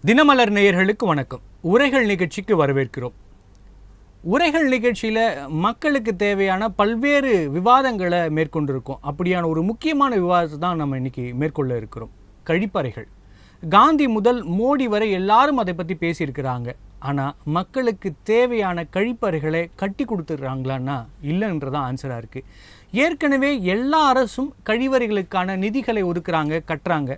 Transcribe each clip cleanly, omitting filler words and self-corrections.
தினமலர் நேயர்களுக்கு வணக்கம். உரைகள் நிகழ்ச்சிக்கு வரவேற்கிறோம். உரைகள் நிகழ்ச்சியில் மக்களுக்கு தேவையான பல்வேறு விவாதங்களை மேற்கொண்டிருக்கோம். அப்படியான ஒரு முக்கியமான விவாதத்தை தான் நம்ம இன்னைக்கு மேற்கொள்ள இருக்கிறோம். கழிப்பறைகள். காந்தி முதல் மோடி வரை எல்லாரும் அதை பற்றி பேசியிருக்கிறாங்க. ஆனால் மக்களுக்கு தேவையான கழிப்பறைகளை கட்டி கொடுத்துட்றாங்களான்னா இல்லைன்றதான் ஆன்சராக இருக்குது. ஏற்கனவே எல்லா அரசும் கழிவறைகளுக்கான நிதிகளை ஒதுக்குறாங்க, கட்டுறாங்க.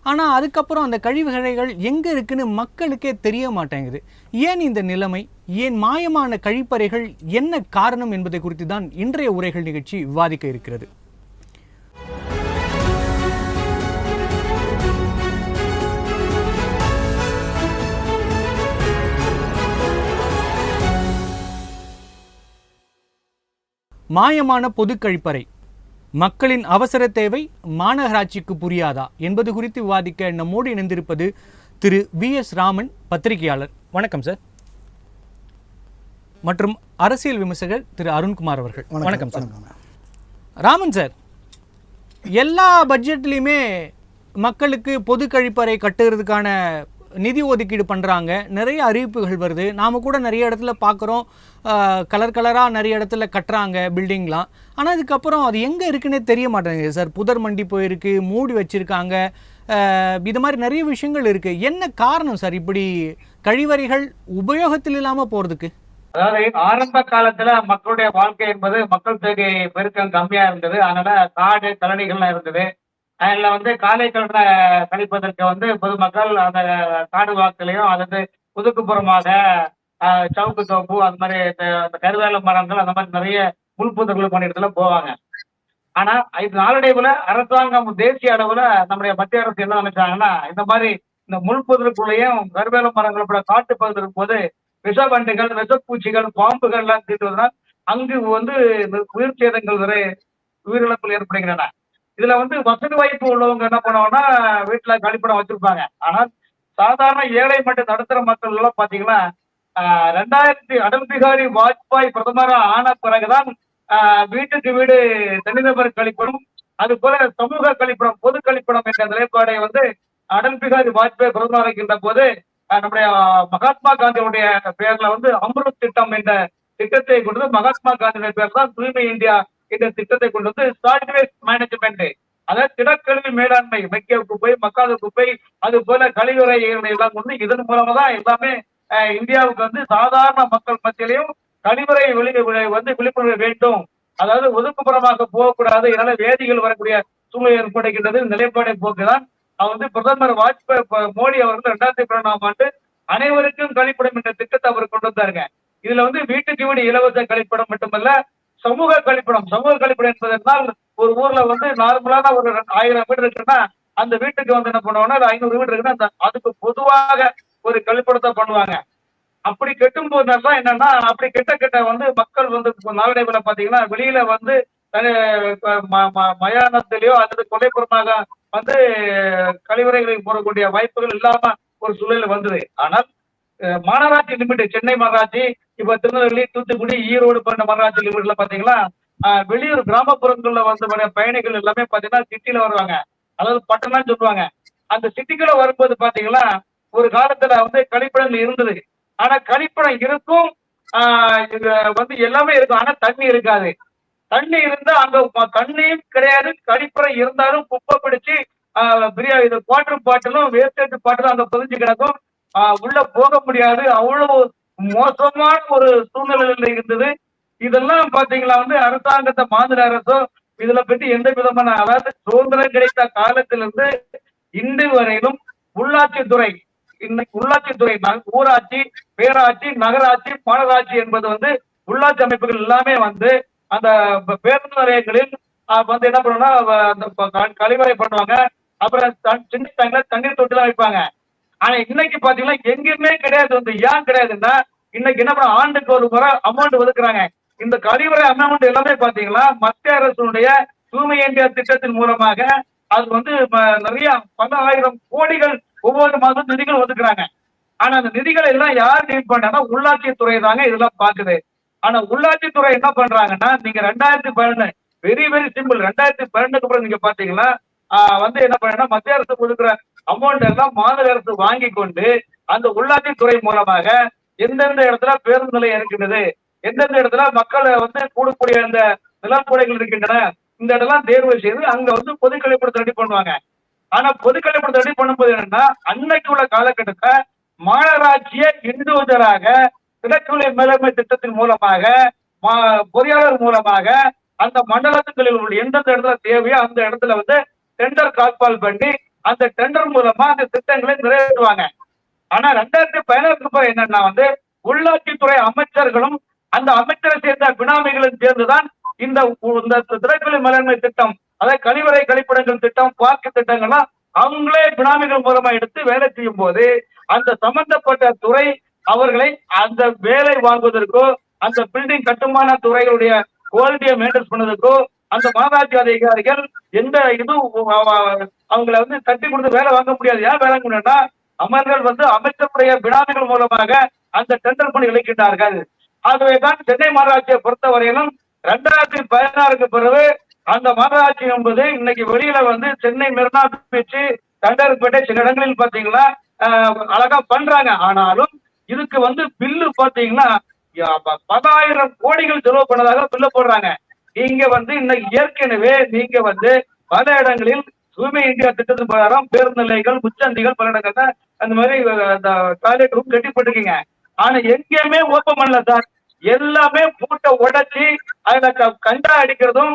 ஆனால் அதுக்கப்புறம் அந்த கழிவறைகள் எங்கே இருக்குன்னு மக்களுக்கே தெரிய மாட்டேங்குது. ஏன் இந்த நிலைமை, ஏன் மாயமான கழிப்பறைகள், என்ன காரணம் என்பதை குறித்து தான் இன்றைய உரைகள் நிகழ்ச்சி விவாதிக்க இருக்கிறது. மாயமான பொது கழிப்பறை, மக்களின் அவசர தேவை மாநகராட்சிக்கு புரியாதா என்பது குறித்து விவாதிக்க நம்மோடு இணைந்திருப்பது திரு VS ராமன், பத்திரிகையாளர். வணக்கம் சார். மற்றும் அரசியல் விமர்சகர் திரு அருண்குமார் அவர்கள். வணக்கம் சார். ராமன் சார், எல்லா பட்ஜெட்லையுமே மக்களுக்கு பொது கழிப்பறை கட்டுறதுக்கான நிதி ஒதுக்கீடு பண்ணுறாங்க. நிறைய அறிவிப்புகள் வருது. நாம் கூட நிறைய இடத்துல பார்க்குறோம், கலர் கலராக நிறைய இடத்துல கட்டுறாங்க பில்டிங்லாம். ஆனால் அதுக்கப்புறம் அது எங்கே இருக்குன்னே தெரிய மாட்டேங்குது சார். புதர் மண்டி போயிருக்கு, மூடி வச்சுருக்காங்க, இது மாதிரி நிறைய விஷயங்கள் இருக்குது. என்ன காரணம் சார் இப்படி கழிவறைகள் உபயோகத்தில் இல்லாமல் போகிறதுக்கு? அதாவது ஆரம்ப காலத்துல மக்களுடைய வாழ்க்கை என்பது மக்கள் தொகை பெருக்கம் கம்மியா இருந்தது. அதனால காடு கழனிகள்லாம் இருந்தது. அதுல காலை கடனை கழிப்பதற்கு பொதுமக்கள் அந்த காடு வாக்குலையும் அல்லது ஒதுக்குப்புறமாக சவுக்கு தோப்பு அது மாதிரி அந்த கருவேல மரங்கள் அந்த மாதிரி நிறைய முள்புதர்கள் பண்ண இடத்துல போவாங்க. ஆனா இது நாளடைவுல அரசாங்கம் தேசிய அளவுல நம்முடைய மத்திய அரசு என்ன நினைச்சாங்கன்னா, இந்த மாதிரி இந்த முள்புதலுக்குள்ளேயும் கருவேல மரங்களோட காட்டு பகுதி இருக்கும் போது விஷவண்டுகள், விஷப்பூச்சிகள், பாம்புகள் எல்லாம் தீட்டுவதனால் அங்கு உயிர் சேதங்கள் வரை உயிரிழப்புகள் ஏற்படுகின்றன. இதுல வசதி வாய்ப்பு உள்ளவங்க என்ன பண்ணுவாங்கன்னா வீட்டுல கழிப்பிடம் வச்சிருப்பாங்க. ஆனால் சாதாரண ஏழை மற்றும் நடுத்தர மக்கள் எல்லாம் பாத்தீங்கன்னா 2000 அடல் பிகாரி வாஜ்பாய் பிரதமரா ஆன பிறகுதான் வீட்டுக்கு வீடு தனிநபர் கழிப்பிடம், அது போல சமூக கழிப்பிடம், பொது கழிப்பிடம் என்ற நிலைப்பாடை அடல் பிகாரி வாஜ்பாய் பிரதமர் இருக்கின்ற போது நம்முடைய மகாத்மா காந்தியுடைய பேர்ல அம்ருத் திட்டம் என்ற திட்டத்தை கொண்டு மகாத்மா காந்தியுடைய பேர் தான் தூய்மை இந்தியா என்ற திட்டத்தை கொண்டு சாலிட் வேஸ்ட் மேனேஜ்மெண்ட், அதாவது திடக்கழிவு மேலாண்மை, மக்கிய குப்பை, மக்காத குப்பை, அது போல கழிவுறை எல்லாம் இதன் மூலமா தான் எல்லாமே இந்தியாவுக்கு சாதாரண மக்கள் மத்தியிலையும் கழிவுறை விழிப்புணர்வு வேண்டும். அதாவது ஒதுக்குப்புறமாக போகக்கூடாது, இதனால வேதிகள் வரக்கூடிய சூழ்நிலை ஏற்படுகின்றது. நிலைப்பாடை போக்குதான் பிரதமர் வாஜ்பாய் மோடி அவர் 2012ஆம் ஆண்டு அனைவருக்கும் கழிப்பிடம் என்ற திட்டத்தை அவர் கொண்டு வந்தாருங்க. இதுல வீட்டுக்கு வீடு இலவச கழிப்பிடம் மட்டுமல்ல, சமூக கழிப்பிடம். சமூக கழிப்பிடம் என்பதனால் ஒரு ஊர்ல நார்மலான ஒரு 1000 வீடு இருக்குன்னா அந்த வீட்டுக்கு என்ன பண்ணுவாங்கன்னா 500 வீடு இருக்குன்னா அதுக்கு பொதுவாக ஒரு கழிப்பிடத்தை பண்ணுவாங்க. அப்படி கெட்டும் போதுதான் என்னன்னா, அப்படி கெட்ட மக்கள் நாளடைவுல பாத்தீங்கன்னா வெளியில மயானத்திலேயோ அல்லது கொலைப்புறமாக கழிவறைகளுக்கு போடக்கூடிய வாய்ப்புகள் இல்லாம ஒரு சூழல் வந்தது. ஆனால் மாநகராட்சி லிமிட், சென்னை மாநகராட்சி, இப்ப திருநெல்வேலி, தூத்துக்குடி, ஈரோடு போன்ற மாநகராட்சி லிமிட்ல பாத்தீங்கன்னா வெளியூர் கிராமப்புறங்கள்ல பயணிகள் எல்லாமே பாத்தீங்கன்னா சிட்டில வருவாங்க, அதாவது பட்டணம் சொல்லுவாங்க. அந்த சிட்டிக்குள்ள வரும்போது பாத்தீங்கன்னா ஒரு காலத்துல கழிப்பிடங்கள் இருந்தது. ஆனா கழிப்பிடம் இருக்கும், எல்லாமே இருக்கும், ஆனா தண்ணி இருக்காது. தண்ணி இருந்தா அங்க தண்ணியும் கிடையாது, கழிப்பறை இருந்தாலும் குப்பை பிடிச்சு இது குவாட்டர் பாட்டிலும் வேஸ்டேஜ் பாட்டிலும் அங்க பொதிஞ்சு கிடக்கும், உள்ள போக முடியாது. அவ்வளவு மோசமான ஒரு சூழ்நிலையில இருந்தது. இதெல்லாம் பாத்தீங்களா அரசாங்கத்தை மாநில அரசோ இதுல பற்றி எந்த விதமான, அதாவது சுதந்திரம் கிடைத்த காலத்திலிருந்து இன்று வரையிலும் உள்ளாட்சித்துறை, இன்னைக்கு உள்ளாட்சித்துறை, ஊராட்சி, பேராட்சி, நகராட்சி, மாநகராட்சி என்பது உள்ளாட்சி அமைப்புகள் எல்லாமே அந்த பேருந்து நிலையங்களில் என்ன பண்ணுவோம்னா அந்த கழிவறை பண்ணுவாங்க. அப்புறம் சின்ன டேங்க்ல தண்ணீர் தொட்டிலாம் வைப்பாங்க. ஆனா இன்னைக்கு பாத்தீங்கன்னா எங்கேயுமே கிடையாது. ஏன் கிடையாதுன்னா, இன்னைக்கு என்ன பண்ண, ஆண்டுக்கு ஒரு முறை அமௌண்ட் ஒதுக்குறாங்க. இந்த கழிவறை அமௌண்ட் எல்லாமே பாத்தீங்கன்னா மத்திய அரசுடைய தூய்மை இந்தியா திட்டத்தின் மூலமாக அது நிறைய பல ஆயிரம் கோடிகள் ஒவ்வொரு மாதம் நிதிகள் ஒதுக்குறாங்க. ஆனா அந்த நிதிகளை எல்லாம் யார் டீல் பண்ணா, உள்ளாட்சித்துறை தாங்க இதெல்லாம் பாக்குது. ஆனா உள்ளாட்சித்துறை என்ன பண்றாங்கன்னா, நீங்க 2012 வெரி வெரி சிம்பிள், 2012க்கு அப்புறம் நீங்க பாத்தீங்கன்னா என்ன பண்ணா மத்திய அரசு கொடுக்குற அமௌண்ட் எல்லாம் மாநில அரசு வாங்கி கொண்டு அந்த உள்ளாட்சித்துறை மூலமாக எந்தெந்த இடத்துல பேருந்து நிலையம் இருக்கின்றது, எந்தெந்த இடத்துல மக்களை வந்து கூடக்கூடிய அந்த நிலப்படைகள் இருக்கின்றன, இந்த இடம்லாம் தேர்வு செய்து அங்க வந்து பொது கழிப்பிடத்தை ரெடி பண்ணுவாங்க. ஆனா பொது கழிப்பிடத்தை ரெடி பண்ணும்போது என்னன்னா, அன்னைக்கு உள்ள காலகட்டத்தை மாநகராட்சியை இண்டிவிஜுவலாக திடக்கலை மேலாண்மை திட்டத்தின் மூலமாக பொறியாளர் மூலமாக அந்த மண்டலத்துகளில் உள்ள எந்தெந்த இடத்துல தேவையோ அந்த இடத்துல வந்து டெண்டர் கால்பால் பண்ணி அந்த டெண்டர் மூலமா அந்த திட்டங்களை நிறைவேற்றுவாங்க. ஆனா 2016 என்னன்னா வந்து உள்ளாட்சித்துறை அமைச்சர்களும் அந்த அமைச்சரை சேர்ந்த பினாமிகளும் சேர்ந்துதான் இந்த திடக்கலை மேலாண்மை திட்டம், அதாவது கழிவறை கழிப்பிடங்கள் திட்டம், பார்க்கு திட்டங்கள்லாம் அவங்களே பினாமிகள் மூலமா எடுத்து வேலை செய்யும் போது அந்த சம்பந்தப்பட்ட துறை அவர்களை அந்த வேலை வாங்குவதற்கோ அந்த பில்டிங் கட்டுமான துறைகளுடைய குவாலிட்டியை மெயின்டைன் பண்ணதுக்கோ அந்த மாநகராட்சி அதிகாரிகள் எந்த இதுவும் அவங்களை வந்து தட்டி கொடுத்து வேலை வாங்க முடியாது. ஏன் வேலை முடியும்னா அவர்கள் வந்து அமைச்சருடைய பினாமிகள் மூலமாக அந்த டெண்டர் பண்ணி இழைக்கின்றார்கள். ஆகவேதான் சென்னை மாநகராட்சியை பொறுத்தவரையிலும் 2016 பிறகு அந்த மாநகராட்சி என்பது இன்னைக்கு வெளியில வந்து சென்னை மெரினா பீச், தண்டர்பேட்டை சில இடங்களில் பாத்தீங்கன்னா அழகா பண்றாங்க. ஆனாலும் இதுக்கு வந்து பில்லு பாத்தீங்கன்னா 10,000 கோடிகள் செலவு பண்ணதாக பில்லு போடுறாங்க. நீங்க வந்து இன்னைக்கு ஏற்கனவே நீங்க வந்து பல இடங்களில் தூய்மை இந்தியா திட்டத்தின் பிரகாரம் பேருந்து நிலையங்கள், முச்சந்திகள் பல இடங்கள்ல அந்த மாதிரி டாய்லெட் ரூம் கட்டிப்பட்டிருக்கீங்க. ஆனா எங்கேயுமே ஓப்பன் பண்ணல சார். எல்லாமே பூட்டை உடைச்சி அதுல கண்டா அடிக்கிறதும்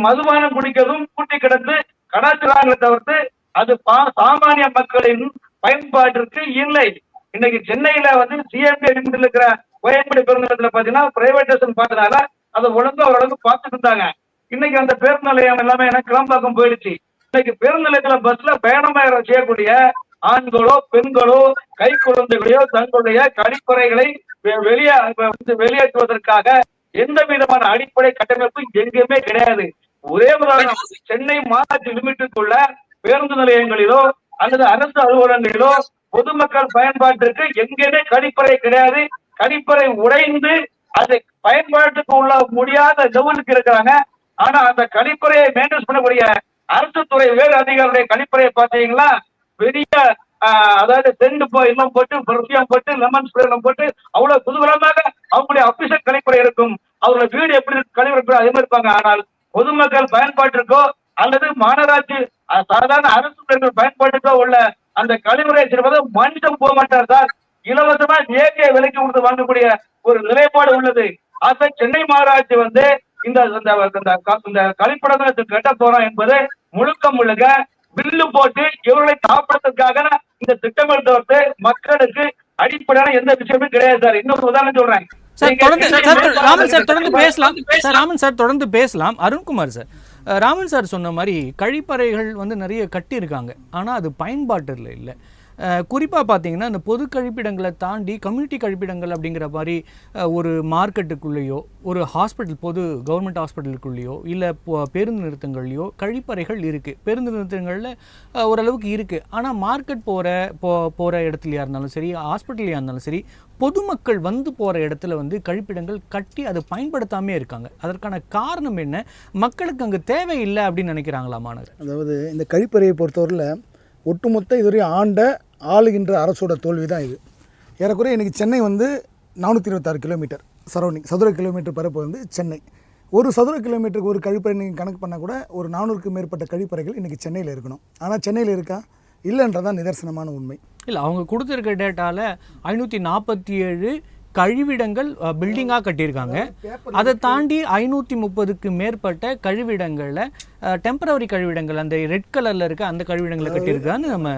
மதுபானம் குடிக்கிறதும் பூட்டி கிடந்து கடாச்சாரங்களை தவிர்த்து அது சாமானிய மக்களின் பயன்பாட்டிற்கு இல்லை. இன்னைக்கு சென்னையில வந்து சிஎம்டி அடிப்படையில் இருக்கிற கோயம்பேடு பேருந்து நிலையத்துல பாத்தீங்கன்னா பிரைவேட்டேஷன் பார்த்தனால அதை ஒழுங்கா ஓரளவுக்கு பார்த்துட்டு இருந்தாங்க. இன்னைக்கு அந்த பேருந்து நிலையம் எல்லாமே எனக்கு கிளம்பாக்கம் போயிடுச்சு. இன்னைக்கு பேருந்து நிலையத்துல பஸ்ல பயணமா செய்யக்கூடிய ஆண்களோ பெண்களோ கை குழந்தைகளையோ தங்களுடைய கழிப்பறைகளை வெளியேற்றுவதற்காக எந்த விதமான அடிப்படை கட்டமைப்பு எங்குமே கிடையாது. ஒரே உதாரணம், சென்னை மாநகராட்சி லிமிட்டுக்குள்ள பேருந்து நிலையங்களிலோ அல்லது அரசு அலுவலகங்களிலோ பொதுமக்கள் பயன்பாட்டிற்கு எங்கேயுமே கழிப்பறை கிடையாது. கழிப்பறை உடைந்து அது பயன்பாட்டுக்கு உள்ள முடியாத லெவலுக்கு இருக்கிறாங்க. ஆனா அந்த கழிப்பறையை மெயின்டைன் பண்ணக்கூடிய அரசு துறை வேறு அதிகாரிகளுடைய கழிப்பறையை பார்த்தீங்கன்னா பெரிய அதாவது செண்டு எல்லாம் போட்டு பர்ஃபியம் போட்டு லெமன் ஸ்ப்ரே எல்லாம் போட்டு அவ்வளவு குதூகலமாக அவங்களுடைய அபிஷேக் கழிப்பறை இருக்கும். அவங்களோட வீடு எப்படி கழிவறை அதே மாதிரி இருப்பாங்க. ஆனால் பொதுமக்கள் பயன்பாட்டிற்கோ அல்லது மாநகராட்சி சாதாரண அரசு பயன்பாட்டுக்கோ உள்ள அந்த கழிவறை செய்வது மனிதம் போக மாட்டார் சார். இலவசமா இயற்கை விலைக்கு கொடுத்து வாங்கக்கூடிய ஒரு நிலைப்பாடு உள்ளது. ஆக சென்னை மாநகராட்சி வந்து இந்த கழிப்படங்களை கட்ட போறோம் என்பது முழுக்க பில்லு போட்டு இவர்களை காப்பாற்றுவதற்காக இந்த திட்டமிட்ட தவிர்த்து மக்களுக்கு அடிப்படையான எந்த விஷயமும் கிடையாது சார். இன்னொரு உதாரணம் சொல்றேன். ராமன் சார் தொடர்ந்து பேசலாம். அருண்குமார் சார், ராமன் சார் சொன்ன மாதிரி கழிப்பறைகள் வந்து நிறைய கட்டியிருக்காங்க, ஆனால் அது பயன்பாட்டில் இல்லை. குறிப்பாக பார்த்தீங்கன்னா இந்த பொது கழிப்பிடங்களை தாண்டி கம்யூனிட்டி கழிப்பிடங்கள் அப்படிங்கிற மாதிரி ஒரு மார்க்கெட்டுக்குள்ளேயோ ஒரு ஹாஸ்பிட்டல் பொது கவர்மெண்ட் ஹாஸ்பிட்டலுக்குள்ளேயோ இல்லை பேருந்து நிறுத்தங்கள்லையோ கழிப்பறைகள் இருக்குது. பேருந்து நிறுத்தங்களில் ஓரளவுக்கு இருக்குது. ஆனால் மார்க்கெட் போகிற இடத்துலையா இருந்தாலும் சரி, ஹாஸ்பிட்டல்லையாக இருந்தாலும் சரி, பொதுமக்கள் வந்து போகிற இடத்துல வந்து கழிப்பிடங்கள் கட்டி அதை பயன்படுத்தாமே இருக்காங்க. அதற்கான காரணம் என்ன? மக்களுக்கு அங்கே தேவையில்லை அப்படின்னு நினைக்கிறாங்களா மாநகர்? அதாவது இந்த கழிப்பறையை பொறுத்தவரையில் ஒட்டுமொத்த இதுவரை ஆளுகின்ற அரசோட தோல்வி தான் இது. ஏறக்குறைய இன்றைக்கி சென்னை வந்து 426 கிலோமீட்டர் சரௌண்டிங், சதுர கிலோமீட்டர் பரப்பு வந்து சென்னை. ஒரு சதுர கிலோமீட்டருக்கு ஒரு கழிப்பறை நீங்கள் கணக்கு பண்ணால் கூட ஒரு 400க்கும் மேற்பட்ட கழிப்பறைகள் இன்றைக்கி சென்னையில் இருக்கணும். ஆனால் சென்னையில் இருக்கா? இல்லைன்றதான் நிதர்சனமான உண்மை. இல்லை, அவங்க கொடுத்துருக்க டேட்டாவில் 547 கழிவிடங்கள் பில்டிங்காக கட்டியிருக்காங்க. அதை தாண்டி 530க்கு மேற்பட்ட கழிவிடங்களில் டெம்பரவரி கழிவிடங்கள் அந்த ரெட் கலரில் இருக்க அந்த கழிவிடங்களை கட்டியிருக்கான்னு நம்ம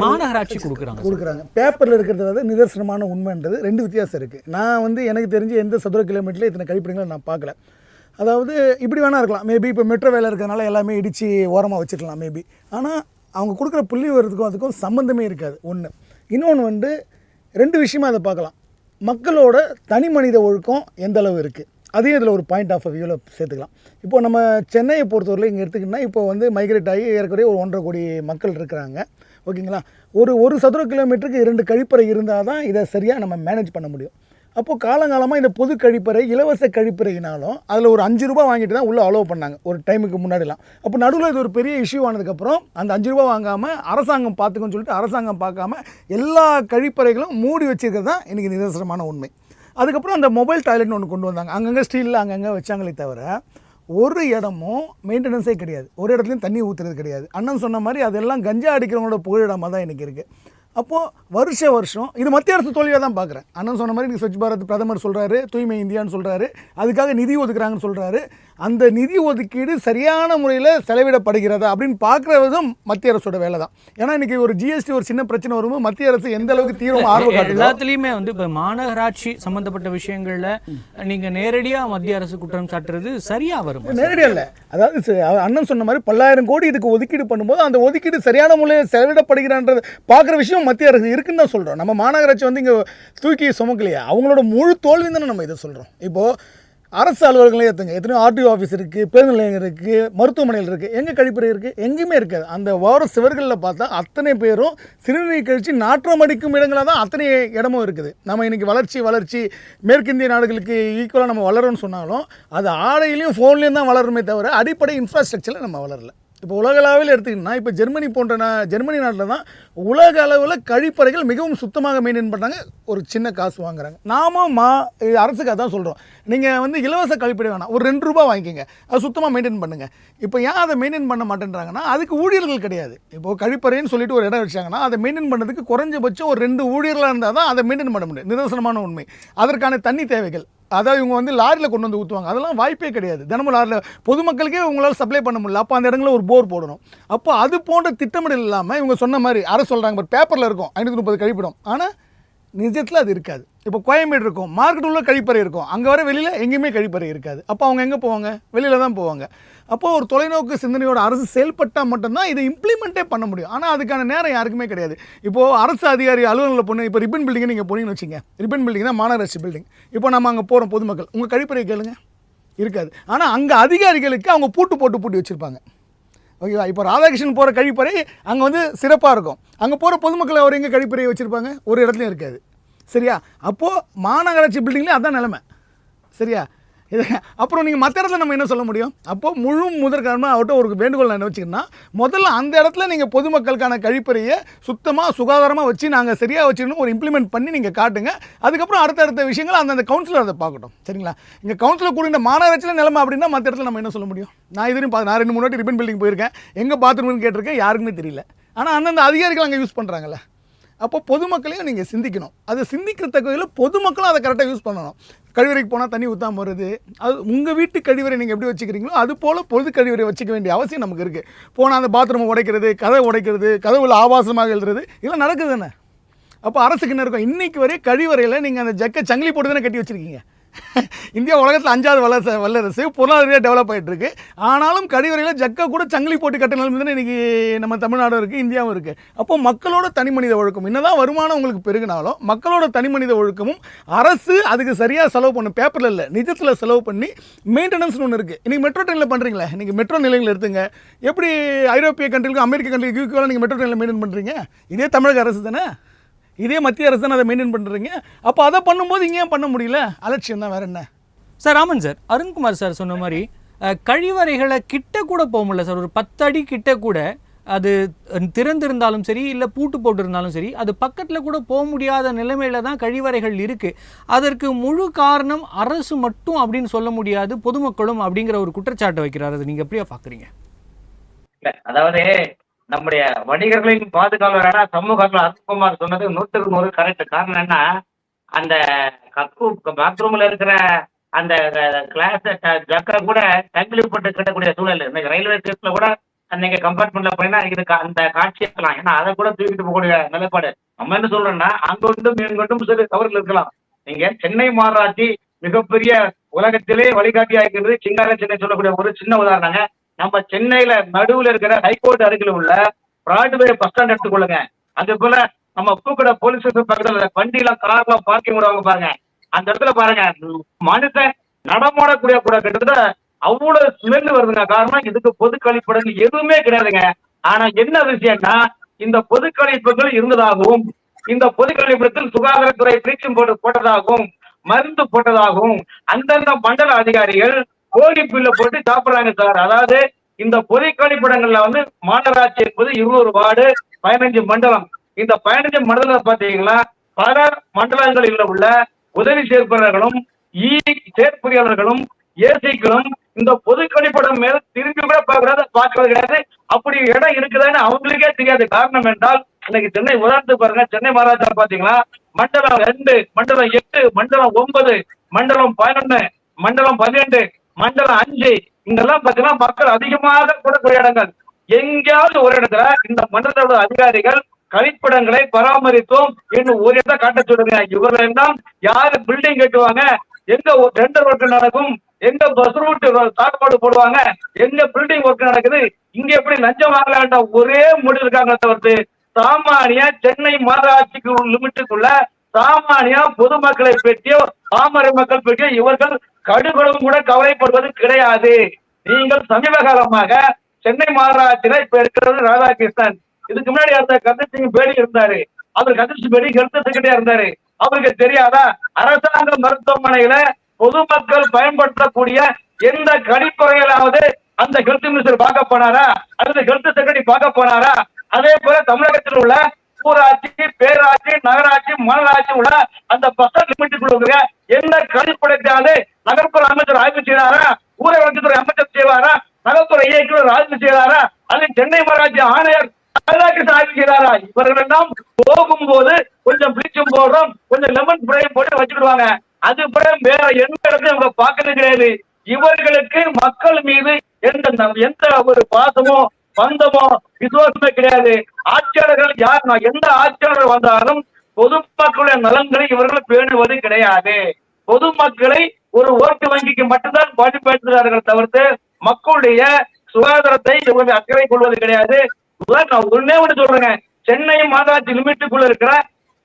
மாநகராட்சி கொடுக்குறாங்க. பேப்பரில் இருக்கிறது வந்து நிதர்சனமான உண்மைன்றது 2 வித்தியாசம் இருக்குது. நான் வந்து எனக்கு தெரிஞ்சு எந்த சதுர கிலோமீட்டரில் இத்தனை கழிப்பிடங்களை நான் பார்க்கல. அதாவது இப்படி வேணா இருக்கலாம், மேபி இப்போ மெட்ரோ வேலை இருக்கிறதுனால எல்லாமே இடித்து ஓரமாக வச்சுக்கலாம் மேபி. ஆனால் அவங்க கொடுக்குற புள்ளி வரதுக்கும் அதுக்கும் சம்மந்தமே இருக்காது. ஒன்று. இன்னொன்று வந்து 2 விஷயமா அதை பார்க்கலாம். மக்களோட தனி மனித ஒழுக்கம் எந்த அளவு இருக்குது, அதையும் இதில் ஒரு பாயிண்ட் ஆஃப் வியூவில் சேர்த்துக்கலாம். இப்போது நம்ம சென்னையை பொறுத்தவரையில் இங்கே எடுத்துக்கிட்டோம்னா இப்போ வந்து மைக்ரேட் ஆகி ஏற்கனவே ஒரு 1.5 கோடி மக்கள் இருக்கிறாங்க. ஓகேங்களா? ஒரு சதுர கிலோமீட்டருக்கு 2 கழிப்பறை இருந்தால் தான் இதை சரியாக நம்ம மேனேஜ் பண்ண முடியும். அப்போது காலங்காலமாக இந்த பொது கழிப்பறை இலவச கழிப்பறையினாலும் அதில் ஒரு 5 ரூபா வாங்கிட்டு தான் உள்ளே அலோவ் பண்ணாங்க ஒரு டைமுக்கு முன்னாடிலாம். அப்போ நடுவில் இது ஒரு பெரிய இஷ்யூ ஆனதுக்கப்புறம் அந்த 5 ரூபா வாங்காமல் அரசாங்கம் பார்த்துக்குன்னு சொல்லிட்டு அரசாங்கம் பார்க்காம எல்லா கழிப்பறைகளும் மூடி வச்சிருக்கிறது தான் இன்றைக்கி நிதர்சனமான உண்மை. அதுக்கப்புறம் அந்த மொபைல் டாய்லெட்னு ஒன்று கொண்டு வந்தாங்க. அங்கங்கே ஸ்டீலில் அங்கங்கே வச்சாங்களே தவிர ஒரு இடமும் மெயின்டெனன்ஸே கிடையாது, ஒரு இடத்துலையும் தண்ணி ஊற்றுறது கிடையாது. அண்ணன் சொன்ன மாதிரி அதெல்லாம் கஞ்சா அடிக்கிறவங்களோட புகழிடமாக தான் இன்றைக்கி இருக்குது. அப்போது வருஷம் இது மத்திய அரசு தோல்வியாக தான் பார்க்குறேன். அண்ணன் சொன்ன மாதிரி ஸ்வச் பாரத் பிரதமர் சொல்கிறாரு, தூய்மை இந்தியான்னு சொல்கிறாரு, அதுக்காக நிதி ஒதுக்குறாங்கன்னு சொல்கிறாரு. அந்த நிதி ஒதுக்கீடு சரியான முறையில் செலவிடப்படுகிறதா அப்படின்னு பார்க்குறதும் மத்திய அரசோட வேலை தான். ஏன்னா இன்றைக்கி ஒரு ஜிஎஸ்டி ஒரு சின்ன பிரச்சனை வரும்போது மத்திய அரசு எந்த அளவுக்கு தீவிரம் ஆர்வம் காட்டுது. எல்லாத்துலேயுமே வந்து இப்போ மாநகராட்சி சம்மந்தப்பட்ட விஷயங்களில் நீங்கள் நேரடியாக மத்திய அரசு குற்றம் சாட்டுறது சரியாக வரும்? நேரடியாக இல்லை, அதாவது அண்ணன் சொன்ன மாதிரி 10,000 கோடி இதுக்கு ஒதுக்கீடு பண்ணும்போது அந்த ஒதுக்கீடு சரியான முறையில் செலவிடப்படுகிறான்றது பார்க்குற விஷயம் மத்திய அரசு இருக்குன்னு தான் சொல்கிறோம். நம்ம மாநகராட்சி வந்து இங்கே தூக்கி சுமக்கலையா, அவங்களோட முழு தோல்வின்னு தானே நம்ம இதை சொல்கிறோம். இப்போது அரசு அலுவலகங்களே எடுத்துங்க, எத்தனையோ ஆர்டிஓ ஆஃபீஸ் இருக்குது, பேருந்து நிலையம் இருக்குது, மருத்துவமனைகள் இருக்குது, எங்கே கழிப்பறை இருக்குது? எங்கேயுமே இருக்காது. அந்த வார சுவர்களில் பார்த்தா அத்தனை பேரும் சிறுநீர் கழிச்சு நாற்றம் அடிக்கும் இடங்களாக தான் அத்தனை இடமும் இருக்குது. நம்ம இன்றைக்கி வளர்ச்சி மேற்கிந்திய நாடுகளுக்கு ஈக்குவலாக நம்ம வளரோன்னு சொன்னாலும் அது ஆடையிலையும் ஃபோன்லேயும் தான் வளருமே தவிர அடிப்படை இன்ஃப்ராஸ்ட்ரக்சரில் நம்ம வளரல. இப்போ உலக அளவில் எடுத்துக்கிட்டோம்னா இப்போ ஜெர்மனி போன்ற ஜெர்மனி நாட்டில் தான் உலக அளவில் கழிப்பறைகள் மிகவும் சுத்தமாக மெயின்டைன் பண்ணுறாங்க, ஒரு சின்ன காசு வாங்குறாங்க. நாமும் அரசுக்கு அதான் சொல்கிறோம், நீங்கள் வந்து இலவச கழிப்பறை வேணாம், ஒரு 2 ரூபா வாங்கிக்கோங்க, அது சுத்தமாக மெயின்டைன் பண்ணுங்கள். இப்போ ஏன் அதை மெயின்டைன் பண்ண மாட்டேன்றாங்கன்னா அதுக்கு ஊழியர்கள் கிடையாது. இப்போது கழிப்பறைன்னு சொல்லிட்டு ஒரு இடம் வச்சாங்கன்னா அதை மெயின்டைன் பண்ணுறதுக்கு குறைஞ்சபட்சம் ஒரு 2 ஊழியர்களாக இருந்தால் தான் அதை மெயின்டைன் பண்ண முடியும். நிதர்சனமான உண்மை. அதற்கான தண்ணி தேவைகள், அதாவது இவங்க வந்து லாரியில் கொண்டு வந்து ஊற்றுவாங்க, அதெல்லாம் வாய்ப்பே கிடையாது. தினமும் லாரியில் பொதுமக்களுக்கே உங்களால் சப்ளை பண்ண முடியல. அப்போ அந்த இடங்களில் ஒரு போர் போடணும். அப்போ அது போன்ற திட்டமிடல் இல்லாமல் இவங்க சொன்ன மாதிரி அரசு சொல்கிறாங்க, பட் பேப்பரில் இருக்கும் 530 கழிப்பிடம், ஆனால் நிஜத்தில் அது இருக்காது. இப்போ கோயம்பேடு இருக்கும், மார்க்கெட் உள்ள கழிப்பறை இருக்கும், அங்கே வர வெளியில் எங்கேயுமே கழிப்பறை இருக்காது. அப்போ அவங்க எங்கே போவாங்க? வெளியில் தான் போவாங்க. அப்போது ஒரு தொலைநோக்கு சிந்தனையோட அரசு செயல்பட்டால் மட்டும்தான் இதை இம்ப்ளிமெண்ட்டே பண்ண முடியும். ஆனால் அதுக்கான நேரம் யாருக்குமே கிடையாது. இப்போது அரசு அதிகாரி அலுவலகத்தில் போன இப்போ ரிப்பன் பில்டிங்கை நீங்கள் போனீங்கன்னு வச்சுங்க, ரிப்பன் பில்டிங் தான் மாநகராட்சி பில்டிங். இப்போ நம்ம அங்கே போகிறோம், பொதுமக்கள் உங்கள் கழிப்பறை கேளுங்க, இருக்காது. ஆனால் அங்கே அதிகாரிகளுக்கு அவங்க பூட்டி வச்சுருப்பாங்க. ஓகேவா? இப்போ ராதாகிருஷ்ணன் போகிற கழிப்பறை அங்கே வந்து சிறப்பாக இருக்கும், அங்கே போகிற பொதுமக்கள் அவர் எங்கே கழிப்பறையை வச்சுருப்பாங்க? ஒரு இடத்துலையும் இருக்காது. சரியா? அப்போது மாநகராட்சி பில்டிங்லேயே அதுதான் நிலைமை. சரியா? இது அப்புறம் நீங்கள் மற்ற இடத்துல நம்ம என்ன சொல்ல முடியும்? அப்போது முதற் காரணமாக அவர்கிட்ட ஒரு வேண்டுகோள் நான் என்ன வச்சுக்கன்னா, முதல்ல அந்த இடத்துல நீங்கள் பொதுமக்களுக்கான கழிப்பறையை சுத்தமாக சுகாதாரமாக வச்சு நாங்கள் சரியாக வச்சுக்கணும் ஒரு இம்ப்ளிமெண்ட் பண்ணி நீங்கள் காட்டுங்க. அதுக்கப்புறம் அடுத்த விஷயங்கள் அந்தந்த கவுன்சிலர் அதை பார்க்கட்டும். சரிங்களா? இங்கே கவுன்சிலர் கூட இந்த மாநகராட்சியில் நிலைமை அப்படின்னா மற்ற இடத்துல நம்ம என்ன சொல்ல முடியும்? நான் இதுலையும் நான் 2-3 வாட்டி ரிப்பன் பில்டிங் போயிருக்கேன், எங்கே பாத்ரூம்னு கேட்டிருக்கேன், யாருக்குமே தெரியல. ஆனால் அந்தந்த அதிகாரிகள் அங்கே யூஸ் பண்ணுறாங்கல்ல. அப்போ பொதுமக்களையும் நீங்கள் சிந்திக்கணும். அது சிந்திக்கிறதுக்கு வகையில் பொதுமக்களும் அதை கரெக்டாக யூஸ் பண்ணணும். கழிவறைக்கு போனால் தண்ணி ஊற்றாமல் வருது, அது உங்கள் வீட்டு கழிவறை நீங்கள் எப்படி வச்சுக்கிறீங்களோ அது போல் பொது கழிவறை வச்சுக்க வேண்டிய அவசியம் நமக்கு இருக்குது. போனால் அந்த பாத்ரூமை உடைக்கிறது, கதவுல ஆபாசமாக எழுதுறது, இதெல்லாம் நடக்குது தானே. அப்போ அரசுக்கு என்ன இருக்கும்? இன்றைக்கு வரை கழிவறையில் நீங்கள் அந்த ஜக்கை சங்கிலி போட்டு தானே கட்டி வச்சுருக்கீங்க. இந்தியா உலகத்தில் 5வது வல்லரசு, பொருளாதார டெவலப் ஆகிட்டு இருக்கு. ஆனாலும் கழிவறையில் ஜக்கை கூட சங்கிலி போட்டு கட்ட நிலைமை தானே இன்றைக்கி நம்ம தமிழ்நாடும் இருக்குது, இந்தியாவும் இருக்குது. அப்போ மக்களோட தனி மனித ஒழுக்கம் என்னதான் வருமானம் உங்களுக்கு பெருகினாலும் மக்களோட தனி மனித ஒழுக்கமும் அரசு அதுக்கு சரியாக செலவு பண்ணும். பேப்பரில் இல்லை, நிஜத்தில் செலவு பண்ணி மெயின்டெனன்ஸ்னு ஒன்று இருக்குது. இன்றைக்கி மெட்ரோ ட்ரெயினில் பண்ணுறீங்களே, இன்றைக்கி மெட்ரோ நிலையங்கள் எடுத்துங்க, எப்படி ஐரோப்பிய கண்ட்ரிக்கும் அமெரிக்க கண்ட்ரிக்கு யூகேவில் நீங்கள் மெட்ரோ ட்ரெயினில் மெயின்டைன் பண்ணுறீங்க? இதே தமிழக அரசு தானே, இதே மத்திய அரசு தானே அதை மெயின்டைன் பண்ணுறீங்க. அப்போ அதை பண்ணும்போது இங்கே ஏன் பண்ண முடியல? அலட்சியம் தான், வேறு என்ன sir? Raman sir, Arunkumar sir சொன்ன மாதிரி கழிவறைகளை கிட்ட கூட போக முடியல சார். ஒரு 10 அடி கிட்ட கூட அது திறந்திருந்தாலும் சரி, இல்லை பூட்டு போட்டிருந்தாலும் சரி, அது பக்கத்தில் கூட போக முடியாத நிலைமையில தான் கழிவறைகள் இருக்குது. அதற்கு முழு காரணம் அரசு மட்டும் அப்படின்னு சொல்ல முடியாது, பொதுமக்களும் அப்படிங்கிற ஒரு குற்றச்சாட்டை வைக்கிறார். அதை நீங்கள் எப்படியா பார்க்குறீங்க? அதாவது நம்முடைய வணிகர்களின் பாதுகாவலரான சமூகங்கள் அருண்குமார் சொன்னது 100க்கு 100 கரெக்ட். காரணம் என்ன, அந்த பாத்ரூம்ல இருக்கிற அந்த கிளாஸ் ஜக்கை கூட சங்கிலி போட்டு கட்டக்கூடிய சூழல் இன்னைக்கு ரயில்வே ஸ்டேஷன்ல கூட நீங்க கம்பார்ட்மெண்ட்ல போனீங்கன்னா இதுக்கு அந்த காட்சி இருக்கலாம். ஏன்னா அதை கூட தூக்கிட்டு போகக்கூடிய நிலைப்பாடு. நம்ம என்ன சொல்றோம்னா அங்கொண்டும் இங்கொண்டும் சிறு தவறுகள் இருக்கலாம். நீங்க சென்னை மாநகராட்சி மிகப்பெரிய உலகத்திலே வழிகாட்டியா இருக்கிறது. சிங்கார சென்னை சொல்லக்கூடிய ஒரு சின்ன உதாரணங்க, நம்ம சென்னையில நடுவுல இருக்கிற ஹைகோர்ட் அருகில் உள்ள பிராட்வே பஸ் ஸ்டாண்ட் எடுத்துக்கொள்ளுங்க. அது போல நம்ம பூக்கடை போலீஸ் ஸ்டேஷன் பக்கத்துல வண்டியெல்லாம் கார்லாம் பார்க்கிங் விடுவாங்க பாருங்க, அந்த இடத்துல பாருங்க மனுஷன் நடமாடக்கூடிய கூட கிட்டத்தட்ட அவ்வளவு ஸ்மெல் வருதுங்க. காரணம் இதுக்கு பொது கழிப்பிடங்கள் எதுவுமே கிடையாதுங்க. ஆனா என்ன விஷயம்னா, இந்த பொது கழிப்புகள் இருந்ததாகவும் இந்த பொது கழிப்பிடத்தில் சுகாதாரத்துறை ப்ளீச்சிங் போட்டதாகவும் மருந்து போட்டதாகவும் அந்தந்த மண்டல அதிகாரிகள் கோழி பில்ல போட்டு சாப்பிடுறாங்க சார். அதாவது இந்த பொது கழிப்பிடங்கள்ல வந்து மாநகராட்சி என்பது 200 வார்டு 15 மண்டலம். இந்த 15 மண்டலம் பாத்தீங்கன்னா பல மண்டலங்களில் உள்ள உதவி சேர்ப்பாளர்களும் செயற்பொறியாளர்களும் ஏசிக்களும் இந்த பொது கழிப்பிடம் மேல திரும்பி கூட பார்க்கறது கிடையாது. அப்படி இடம் இருக்குதான்னு அவங்களுக்கே தெரியாது. காரணம் என்றால் இன்னைக்கு சென்னை உதாரணத்துக்கு பாருங்க, சென்னை மாநகராட்சி பாத்தீங்கன்னா மண்டலம் 2, மண்டலம் 8, மண்டலம் 9, மண்டலம் 11, மண்டலம் 12, மண்டலம் 5 இங்கெல்லாம் பாத்தீங்கன்னா மக்கள் அதிகமாக கூடக்கூடிய இடங்கள். எங்கேயாவது ஒரு இடத்துல இந்த மண்டலத்தோட அதிகாரிகள் கழிப்பிடங்களை பராமரித்தோம் என்று ஒரு இடத்த காட்ட சொல்லுங்க. இவர்கள் எல்லாம் யாரு பில்டிங் கட்டுவாங்க, எங்க டெண்டர் ஒர்க் நடக்கும், எங்க பஸ் ரூட் சாப்பாடு போடுவாங்க, எங்க பில்டிங் ஒர்க் நடக்குது, இங்க எப்படி லஞ்சம் வாங்கலான்ற ஒரே முடிவு இருக்காங்க தவிர்த்து சாமானியா சென்னை மாநகராட்சிக்கு லிமிட்டுக்குள்ள சாமானியா பொதுமக்களை பற்றியோ பாமர மக்கள் பற்றியோ இவர்கள் கடுகளும் கூட கவலைப்படுவது கிடையாது. நீங்கள் சமீப காலமாக சென்னை மாநகராட்சியில இப்ப இருக்கிறது ராதாகிருஷ்ணன், இதுக்கு முன்னாடி அந்த கந்தசிங் பேடி இருந்தாரு, அவர் கந்தசிங் பேடி ஹெல்த் செக்ரட்டரியா இருந்தாரு. அவருக்கு தெரியாதா அரசாங்க மருத்துவமனையில பொதுமக்கள் பயன்படுத்தக்கூடிய எந்த கழிப்பறையிலாவது அந்த ஹெல்த் மினிஸ்டர் பார்க்க போனாரா அல்லது ஹெல்த் செக்ரட்டரி பார்க்க போனாரா? அதே போல தமிழகத்தில் உள்ள ஊராட்சி, பேராட்சி, நகராட்சி, மாநகராட்சி உள்ள அந்த பஸ் லிமிட்டுக்குள்ள எந்த கழிப்படைத்தாவது நகர்ப்புற அமைச்சர் ஆய்வு செய்தாரா? ஊரகத்துறை அமைச்சர் செய்வாரா? நகர்ப்புற இயக்குநர் ஆய்வு செய்தாரா? அல்லது சென்னை மாநகராட்சி ஆணையர் ஆய்வு செய்தாரா? இவர்கள் எல்லாம் போகும்போது கொஞ்சம் பிளீச்சிங் போடுறோம், கொஞ்சம் லெமன் ஸ்ப்ரே போட்டு வச்சுக்கிடுவாங்க. அது போல வேற எந்த இடத்தையும் அவங்க பார்க்கறது கிடையாது. இவர்களுக்கு மக்கள் மீது எந்த ஒரு பாசமோ பந்தமோ விசுவாசமே கிடையாது. ஆட்சியாளர்கள் யார், எந்த ஆட்சியாளர் வந்தாலும் பொதுமக்களுடைய நலன்களை இவர்கள் பேணுவது கிடையாது. பொதுமக்களை ஒரு ஓட்டு வங்கிக்கு மட்டும்தான் பயன்படுத்துகிறார்கள் தவிர்த்து மக்களுடைய சுகாதாரத்தை இவர்கள் அக்கறை கொள்வது கிடையாது. நான் ஒன்னே ஒன்று சொல்றேங்க, சென்னை மாநகராட்சி லிமிட்டுக்குள்ள இருக்கிற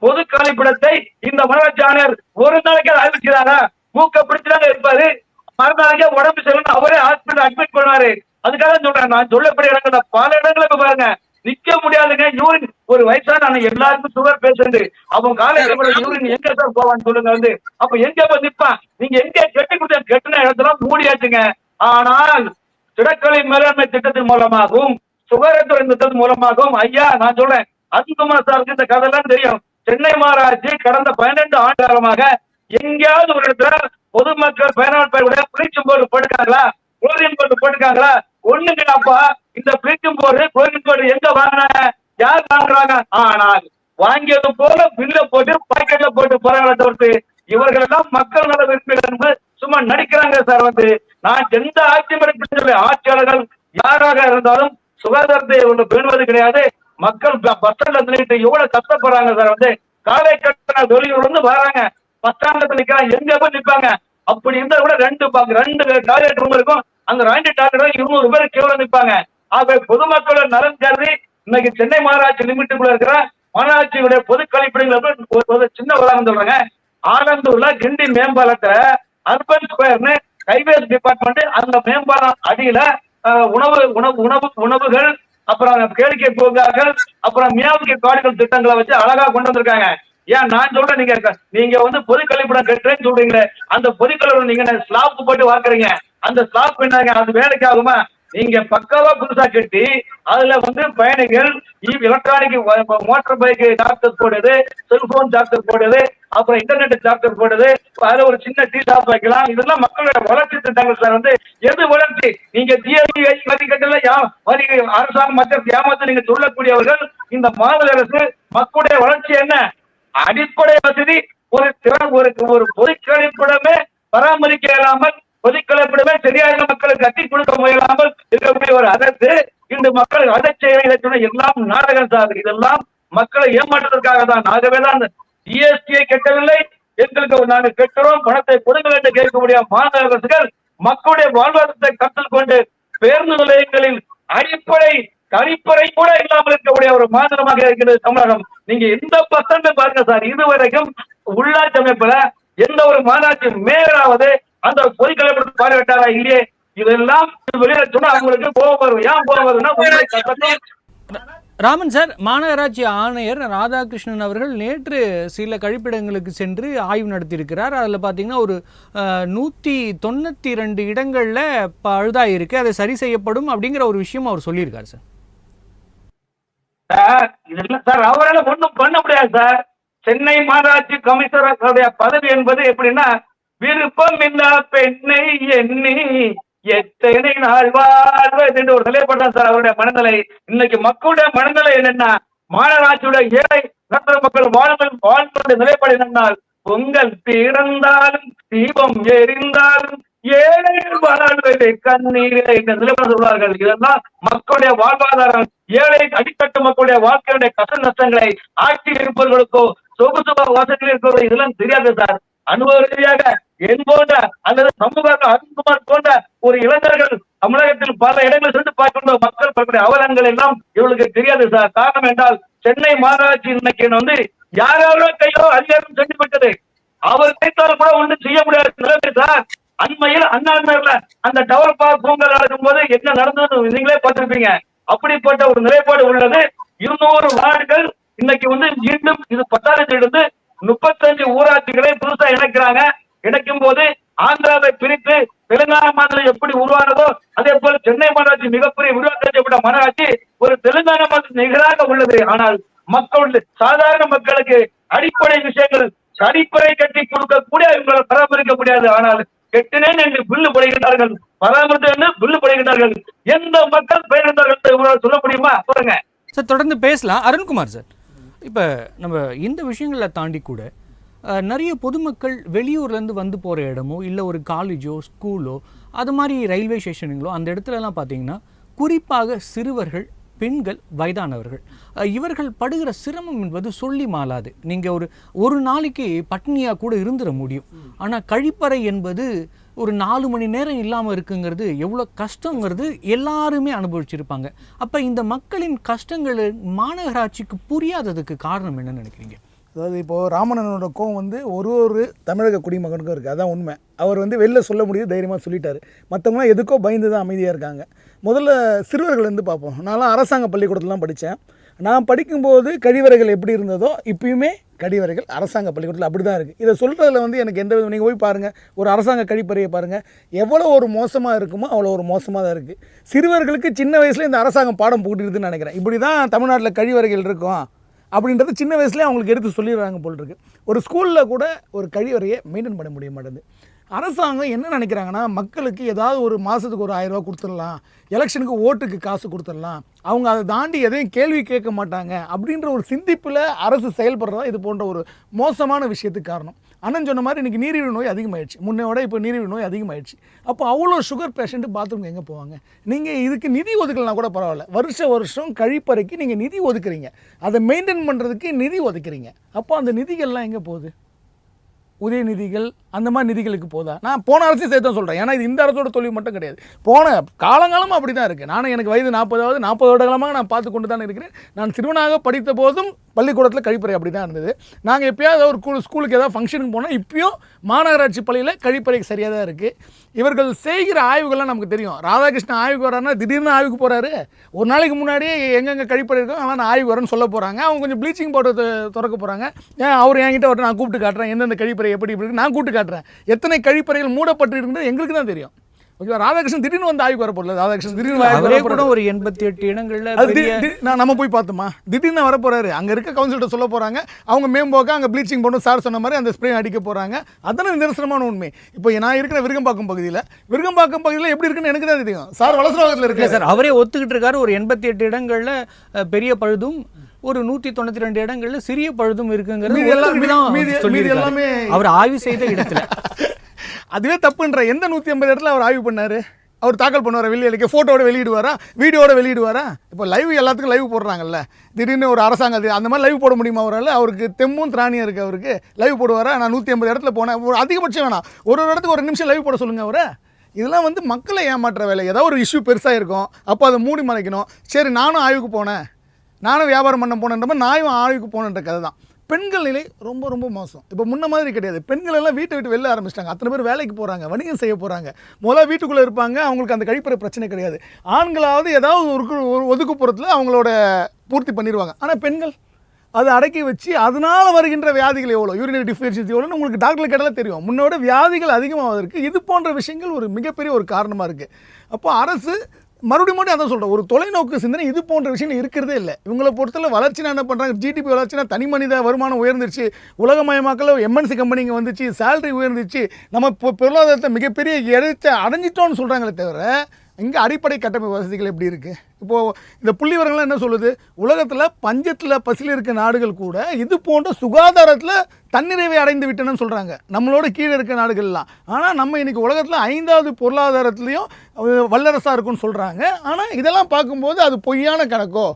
பொது கழிப்பிடத்தை இந்த மாநகராட்சி ஆணையர் ஒரு நாளைக்கு ஆய்வு செய்தாரா? மூக்க பிடிச்சுதாங்க இருப்பாரு, மறுநாளைக்கே உடம்பு சரியில்லை அவரே ஹாஸ்பிட்டல் அட்மிட் பண்ணுவாரு. அதுக்காக சொல்றேன், நான் சொல்லக்கூடிய இடங்கள்ல பல இடங்களை பாருங்க நிக்க முடியாதுங்க. யூரின் ஒரு வயசான எல்லாருக்கும் சுகர் பேஷண்ட், அவங்க காலையில யூரின் எங்க சார் போவான்னு சொல்லுங்க. வந்து அப்ப எங்க போய் நிப்பான்? நீங்க எங்க கெட்டி கொடுத்த கெட்டின இடத்துல மூடியாச்சுங்க. ஆனால் திடக்கலை மேலாண்மை திட்டத்தின் மூலமாகவும் சுகாதாரத்துறை திட்டத்தின் மூலமாகவும் ஐயா நான் சொல்றேன், அன்புகுமார் சாருக்கு இந்த கதையெல்லாம் தெரியும். சென்னை மாநகராட்சி கடந்த 12 ஆண்டு காலமாக எங்கேயாவது ஒரு இடத்துல பொதுமக்கள் பயனாளர்களுடைய பிளீச்சிங் போர்டு போட்டுக்காங்களா, குளோரின் போர்டு போட்டுக்காங்களா? ஒண்ணுங்கப்பா, இந்த பிளீச்சிங் போர்டு குளோரின் போர்டு எங்க வாங்கினாங்க, யார் வாங்குறாங்க? ஆனால் வாங்கியது போல பில்ல போட்டு பாக்கெட்ல போட்டு போறாங்களே தவிர்த்து இவர்கள் எல்லாம் மக்கள் நல விரும்பிகள் சும்மா நடிக்கிறாங்க சார். வந்து நான் எந்த ஆட்சியாளர்கள் யாராக இருந்தாலும் சுகாதாரத்தை ஒன்று பேணுவது கிடையாது. மக்கள் பஸ் ஸ்டாண்ட்ல எவ்வளவு கஷ்டப்படுறாங்க சார். வந்து காலை கட்டண வெளியூர்ல இருந்து வராங்க, பஸ் ஸ்டாண்ட்ல நிக்கிறாங்க, எங்க போய் நிற்பாங்க? அப்படி இருந்தா கூட 2 டாய்லெட் ரூம் இருக்கும், அந்த 2 டாய்லெட் 200 பேர் கீழே நிற்பாங்க. ஆக பொதுமக்களோட நலன் கருதி இன்னைக்கு சென்னை மாநகராட்சி லிமிட்டுக்குள்ள இருக்கிற மாநகராட்சியுடைய பொது கழிப்பிடங்கள் ஒரு சின்ன உதாரணம் சொல்றாங்க. ஆனந்தூர்ல கிண்டி மேம்பாலத்தை அர்பன் ஸ்கொயர்னு ஹைவேஸ் டிபார்ட்மெண்ட் அந்த மேம்பாலம் அடியில உணவுகள், அப்புறம் கேளிக்கை பூங்காக்கள், அப்புறம் மியாவுக்கு காடுகள் திட்டங்களை வச்சு அழகா கொண்டு வந்திருக்காங்க. ஏன் நான் சொல்றேன், நீங்க வந்து பொது கழிப்பிடம் கட்டுறேன்னு சொல்றீங்களே, அந்த பொது கழிப்பிடம் நீங்க ஸ்லாப் போட்டு வாக்குறீங்க, அந்த ஸ்லாப் என்னங்க அது வேலைக்கு ஆகுமா? நீங்க பக்காவா புதுசா கட்டி அதுல வந்து பயணிகள் எலக்ட்ரானிக் மோட்டார் பைக் சார்ஜர் போடுது, செல்போன் சார்ஜர் போடுது, அப்புறம் இன்டர்நெட் சார்ஜர் போடுது, அதுல ஒரு சின்ன டீ ஷாப் வைக்கலாம். இதெல்லாம் மக்களுடைய வளர்ச்சி திட்டங்கள் சார். வந்து எது வளர்ச்சி? நீங்க ஜிஎஸ்டி வரி கட்டல அரசாங்கம் மற்ற ஏமாத்த நீங்க சொல்லக்கூடியவர்கள். இந்த மாநில அரசு மக்களுடைய வளர்ச்சி என்ன? அடிப்படை வசதி ஒரு பொது கழிப்பிடமே பராமரிக்க இயலாமல், பொது கழிப்பிடமே சரியாக மக்களுக்கு கட்டி கொடுக்க முயலாமல் இருக்கக்கூடிய ஒரு அரசு இன்று மக்கள் அதை செய்ய எல்லாம் நாடகம் சார். இதெல்லாம் மக்களை ஏமாற்றுவதற்காக தான். ஆகவேதான் ஜிஎஸ்டியை கட்டவில்லை, எங்களுக்கு நாங்கள் கட்டுறோம், பணத்தை கொடுங்கள் என்று கேட்கக்கூடிய மாநில அரசுகள் மக்களுடைய வாழ்வாதாரத்தை கருத்தில் கொண்டு பேருந்து நிலையங்களில் அடிப்படை கழிப்பறை கூட இல்லாமல் இருக்கக்கூடிய ஒரு மாநிலமாக இருக்கிறது தமிழகம். நீங்க எந்த பர்சன்ட் பாருங்க சார், இதுவரைக்கும் உள்ளாட்சி அமைப்புல எந்த ஒரு மாநகராட்சி மேயராவது அந்த பொது கழிப்பிடத்தை பார்வையிட்டாரா? இல்லையே. இதெல்லாம் வெளியில சொன்னா அவங்களுக்கு கோபம் வரும். ஏன் கோபம் வருதுன்னா ராமன் சார், மாநகராட்சி ஆணையர் ராதாகிருஷ்ணன் அவர்கள் நேற்று சில கழிப்பிடங்களுக்கு சென்று ஆய்வு நடத்தியிருக்கிறார். அதில் பார்த்தீங்கன்னா ஒரு 192 இடங்களில் பழுதாக இருக்குது, அது சரி செய்யப்படும் அப்படிங்கிற ஒரு விஷயம் அவர் சொல்லியிருக்காரு சார். சார் இது இல்ல சார், அவரால் ஒன்றும் பண்ண முடியாது சார். சென்னை மாநகராட்சி கமிஷனருடைய பதவி என்பது எப்படின்னா, விருப்பம் இல்ல பெண்ணை எண்ணி எத்தனை நாள் வாழ்வது என்று ஒரு நிலைப்பட்டார் சார் அவருடைய மனநிலை. இன்னைக்கு மக்களுடைய மனநிலை என்னன்னா, மாநகராட்சியுடைய ஏழை நடுத்தர மக்கள் வாழ்வுடைய நிலைப்பாடு என்னென்னால், பொங்கல் பிறந்தாலும் தீபம் எரிந்தாலும் ஏழைகள் வாழ்வதை கண்ணீரை இந்த நிலைப்பாடு சொல்வார்கள். இதெல்லாம் மக்களுடைய வாழ்வாதாரம், ஏழை அடித்தட்டு மக்களுடைய வாழ்க்கையுடைய கஷ்ட நஷ்டங்களை ஆட்சியில் இருப்பவர்களுக்கோ சொகுசு வசதியில் இருக்கிறவர்கள் இதெல்லாம் தெரியாது சார். அனுபவ ரீதியாக என் போன்ற அல்லது சமூக அருண்குமார் போன்ற ஒரு இளைஞர்கள் தமிழகத்தில் பல இடங்களில் சென்று பார்க்கின்ற மக்கள் பல்வேறு அவலங்கள் எல்லாம் இவர்களுக்கு தெரியாது சார். காரணம் என்றால், சென்னை மாநகராட்சி இன்னைக்கு வந்து யாரோ கையோ அதிகாரம் சென்று விட்டது. அவர் நினைத்தால் கூட ஒன்றும் செய்ய முடியாத நிலைமை சார். அண்மையில் அண்ணா நகர்ல அந்த டெவலப்பர் பூங்கல் நடக்கும் போது என்ன நடந்தது நீங்களே பார்த்திருப்பீங்க. அப்படிப்பட்ட ஒரு நிலைப்பாடு உள்ளது. 200 வார்டுகள் இன்னைக்கு வந்து மீண்டும் இது 10,000 35 ஊராட்சிகளை புதுசா இணைக்கிறாங்க. இணைக்கும் போது ஆந்திராவை பிரித்து தெலுங்கானா மாநிலம் எப்படி உருவானதோ அதே போல சென்னை மாநகராட்சி மிகப்பெரிய விரிவாக்கப்பட்ட மாநகராட்சி ஒரு தெலுங்கானா மாநிலம் நிகராக உள்ளது. ஆனால் மக்களுடைய சாதாரண மக்களுக்கு அடிப்படை விஷயங்கள் அடிப்படை கட்டி கொடுக்கக்கூடிய இவங்களை பராமரிக்க முடியாது. ஆனால் கெட்டினேன் என்று பில்லு படுகின்றார்கள், பராமரித்து என்று பில்லு படுகின்றார்கள். எந்த மக்கள் பயனடைந்தார்கள் சொல்ல முடியுமா? சொல்லுங்க சார். தொடர்ந்து பேசலாம். அருண்குமார் சார், இப்போ நம்ம இந்த விஷயங்களை தாண்டி கூட நிறைய பொதுமக்கள் வெளியூர்லேருந்து வந்து போகிற இடமோ இல்லை ஒரு காலேஜோ ஸ்கூலோ அது மாதிரி ரயில்வே ஸ்டேஷனுங்களோ அந்த இடத்துலலாம் பார்த்தீங்கன்னா குறிப்பாக சிறுவர்கள், பெண்கள், வயதானவர்கள் இவர்கள் படுகிற சிரமம் என்பது சொல்லி மாளாது. நீங்கள் ஒரு நாளைக்கு பட்னியாக கூட இருந்துட முடியும். ஆனால் கழிப்பறை என்பது ஒரு 4 மணி நேரம் இல்லாமல் இருக்குங்கிறது எவ்வளோ கஷ்டங்கிறது எல்லாருமே அனுபவிச்சிருப்பாங்க. அப்போ இந்த மக்களின் கஷ்டங்கள் மாநகராட்சிக்கு புரியாததுக்கு காரணம் என்னன்னு நினைக்கிறீங்க? அதாவது இப்போது ராமனனோட கோவம் வந்து ஒரு தமிழக குடிமகனுக்கும் இருக்குது, அதான் உண்மை. அவர் வந்து வெளில சொல்ல முடியுது, தைரியமாக சொல்லிட்டாரு. மற்றவங்களாம் எதுக்கோ பயந்து தான் அமைதியாக இருக்காங்க. முதல்ல சிறுவர்கள் வந்து பார்ப்போம். நான்லாம் அரசாங்க பள்ளிக்கூடத்துலாம் படித்தேன். நான் படிக்கும்போது கழிவறைகள் எப்படி இருந்ததோ இப்பயுமே கழிவறைகள் அரசாங்க பள்ளிக்கூடத்தில் அப்படி தான் இருக்குது. இதை சொல்கிறதுல வந்து எனக்கு எந்த விதம், நீங்கள் போய் பாருங்கள், ஒரு அரசாங்க கழிப்பறையை பாருங்கள், எவ்வளோ ஒரு மோசமாக இருக்குமோ அவ்வளோ ஒரு மோசமாக தான் இருக்குது. சிறுவர்களுக்கு சின்ன வயசில் இந்த அரசாங்கம் பாடம் போட்டுருதுன்னு நினைக்கிறேன். இப்படி தான் தமிழ்நாட்டில் கழிவறைகள் இருக்கும் அப்படின்றது சின்ன வயசுலேயே அவங்களுக்கு எடுத்து சொல்லிடுறாங்க போல் இருக்குது. ஒரு ஸ்கூலில் கூட ஒரு கழிவறையை மெயின்டைன் பண்ண முடிய மாட்டேங்குது. அரசாங்கம் என்ன நினைக்கிறாங்கன்னா, மக்களுக்கு ஏதாவது ஒரு மாதத்துக்கு ஒரு 1000 ரூபா கொடுத்துடலாம், எலெக்ஷனுக்கு ஓட்டுக்கு காசு கொடுத்துடலாம், அவங்க அதை தாண்டி எதையும் கேள்வி கேட்க மாட்டாங்க அப்படின்ற ஒரு சிந்திப்பில் அரசு செயல்படுறதா இது போன்ற ஒரு மோசமான விஷயத்துக்கு காரணம். அண்ணன் சொன்ன மாதிரி இன்றைக்கி நீரிழிவு நோய் அதிகமாகிடுச்சு, முன்னையோட இப்போ நீரிழிவு நோய் அதிகமாகிடுச்சு. அப்போ அவ்வளோ சுகர் பேஷண்ட்டு பாத்ரூம் எங்கே போவாங்க? நீங்கள் இதுக்கு நிதி ஒதுக்கலாம் கூட பரவாயில்ல, வருஷம் கழிப்பறைக்கு நீங்கள் நிதி ஒதுக்குறீங்க, அதை மெயின்டைன் பண்ணுறதுக்கு நிதி ஒதுக்குறீங்க. அப்போ அந்த நிதிகள்லாம் எங்கே போகுது? உதயநிதிகள் அந்த மாதிரி நிதிகளுக்கு போதா? நான் போன அரசு சேர்த்து சொல்கிறேன், ஏன்னா இது இந்த அரசோட தொழில் மட்டும் கிடையாது, போன காலங்காலமாக அப்படி தான் இருக்குது. நானும் எனக்கு வயது 40 வருடங்களமாக நான் பார்த்து கொண்டு தான் இருக்கிறேன். நான் சிறுவனாக படித்த போதும் பள்ளிக்கூடத்தில் கழிப்பறை அப்படி தான் இருந்தது. நாங்கள் எப்போயாவது ஒரு ஸ்கூலுக்கு ஏதாவது ஃபங்க்ஷனுக்கு போனால் இப்போயும் மாநகராட்சி பள்ளியில் கழிப்பறை சரியாக தான் இருக்குது. இவர்கள் செய்கிற ஆய்வுகள்லாம் நமக்கு தெரியும். ராதாகிருஷ்ணன் ஆய்வுக்கு வரான்னா திடீர்னு ஆய்வுக்கு போகிறாரு. ஒரு நாளைக்கு முன்னாடியே எங்கெங்கே கழிப்பறை இருக்கோ ஆனால் நான் ஆய்வு வரேன்னு சொல்ல போகிறாங்க. அவங்க கொஞ்சம் ப்ளீச்சிங் பவுடர் திறக்க போகிறாங்க. அவர் என்கிட்ட வரட்டும், நான் கூப்பிட்டு காட்டுறேன் எந்தெந்த கழிப்பறை எப்படி இருக்கு நான் கூப்பிட்டு காட்டுறேன். எத்தனை கழிப்பறைகள் மூடப்பட்டு இருக்கிறது எங்களுக்கு தான் தெரியும். ஓகேவா? ராதாகிருஷ்ணன் திடீர்னு வந்து ஆய்வு வரப்போல, ராதாகிருஷ்ணன் திடீர்னு கூட ஒரு 88 இடங்கள்ல நம்ம போய் பார்த்தோமா, திடீர்னு வரப்போறாரு. அங்கே இருக்க கவுன்சில்கிட்ட சொல்ல போகிறாங்க, அவங்க மேம்போக்க அங்கே ப்ளீச்சிங் போட்டு சார் சொன்ன மாதிரி அந்த ஸ்ப்ரே அடிக்க போகிறாங்க. அதனால நிதர்சனமான உண்மை. இப்போ நான் இருக்கிற விருகம்பாக்கம் பகுதியில் எப்படி இருக்குன்னு எனக்கு தான் தெரியும். சார் வளசரவாகத்தில் இருக்கு சார், அவரே ஒத்துக்கிட்டு இருக்காரு. ஒரு 88 இடங்கள்ல பெரிய பழுதும் ஒரு 192 இடங்கள்ல சிறிய பழுதும் இருக்குங்கிறது எல்லாமே அவர் ஆய்வு செய்த இடத்துல. அதுவே தப்புன்ற. எந்த 150 இடத்துல அவர் ஆய்வு பண்ணாரு? அவர் தாக்கல் பண்ணுவார், வெளியே ஃபோட்டோட வெளியிடுவாரா, வீடியோட வெளியிடுவாரா? இப்போ லைவ் எல்லாத்துக்கும் லைவ் போடுறாங்கல்ல, திடீர்னு ஒரு அரசாங்கம் அந்த மாதிரி லைவ் போட முடியுமா அவரால்? அவருக்கு தெம்மும் திராணியும் இருக்குது, அவருக்கு லைவ் போடுவாரா? நான் 150 இடத்துல போனேன், ஒரு அதிகபட்சம் வேணாம், ஒரு இடத்துக்கு ஒரு நிமிஷம் லைவ் போட சொல்லுங்கள் அவரை. இதெல்லாம் வந்து மக்களை ஏமாற்ற வேலை. ஏதாவது ஒரு இஷ்யூ பெருசாக இருக்கும், அப்போ அதை மூடி மறைக்கணும். சரி, நானும் ஆய்வுக்கு போனேன், நானும் வியாபாரம் பண்ண போனேன்ற மாதிரி நானும் ஆய்வுக்கு போனேன்ற கதை தான். பெண்கள் நிலை ரொம்ப ரொம்ப மோசம். இப்போ முன்ன மாதிரி கிடையாது. பெண்கள் எல்லாம் வீட்டை விட்டு வெளில ஆரம்பிச்சிட்டாங்க. அத்தனை பேர் வேலைக்கு போகிறாங்க, வணிகம் செய்ய போகிறாங்க. முதல்ல வீட்டுக்குள்ளே இருப்பாங்க, அவங்களுக்கு அந்த கழிப்பறை பிரச்சனை கிடையாது. ஆண்களாவது ஏதாவது ஒரு ஒதுக்குப்புறத்தில் அவங்களோட பூர்த்தி பண்ணிடுவாங்க. ஆனால் பெண்கள் அதை அடக்கி வச்சு அதனால் வருகின்ற வியாதிகள் எவ்வளோ, யூரினரி டிஃபிஷியன்சி எவ்வளோன்னு உங்களுக்கு டாக்டர் கேட்டாலும் தெரியும். முன்னோட வியாதிகள் அதிகமாவதற்கு இது போன்ற விஷயங்கள் ஒரு மிகப்பெரிய ஒரு காரணமாக இருக்குது. அப்போ அரசு மறுபடியும் அதான் சொல்கிறேன், ஒரு தொலைநோக்கு சிந்தனை இது போன்ற விஷயங்கள் இருக்கிறதே இல்லை. இவங்களை பொறுத்தவரை வளர்ச்சினா என்ன பண்ணுறாங்க, ஜிடிபி வளர்ச்சினா தனி மனித வருமானம் உயர்ந்துருச்சு, உலகமயமாக்கல எம்என்சி கம்பெனிங்க வந்துச்சு, சேலரி உயர்ந்துச்சு, நம்ம பொருளாதாரத்தை மிகப்பெரிய இடத்தை அடைஞ்சிட்டோன்னு சொல்கிறாங்களே தவிர இங்கே அடிப்படை கட்டமைப்பு வசதிகள் எப்படி இருக்குது? இப்போது இந்த புள்ளிவரங்கள்லாம் என்ன சொல்லுது, உலகத்தில் பஞ்சத்தில் பசியில் இருக்க நாடுகள் கூட இது போன்ற சுகாதாரத்தில் தன்னிறைவை அடைந்து விட்டேன்னு சொல்கிறாங்க, நம்மளோட கீழே இருக்க நாடுகள்லாம். ஆனால் நம்ம இன்றைக்கி உலகத்தில் 5வது பொருளாதாரத்துலேயும் வல்லரசாக இருக்குன்னு சொல்கிறாங்க. ஆனால் இதெல்லாம் பார்க்கும்போது அது பொய்யான கணக்கோ?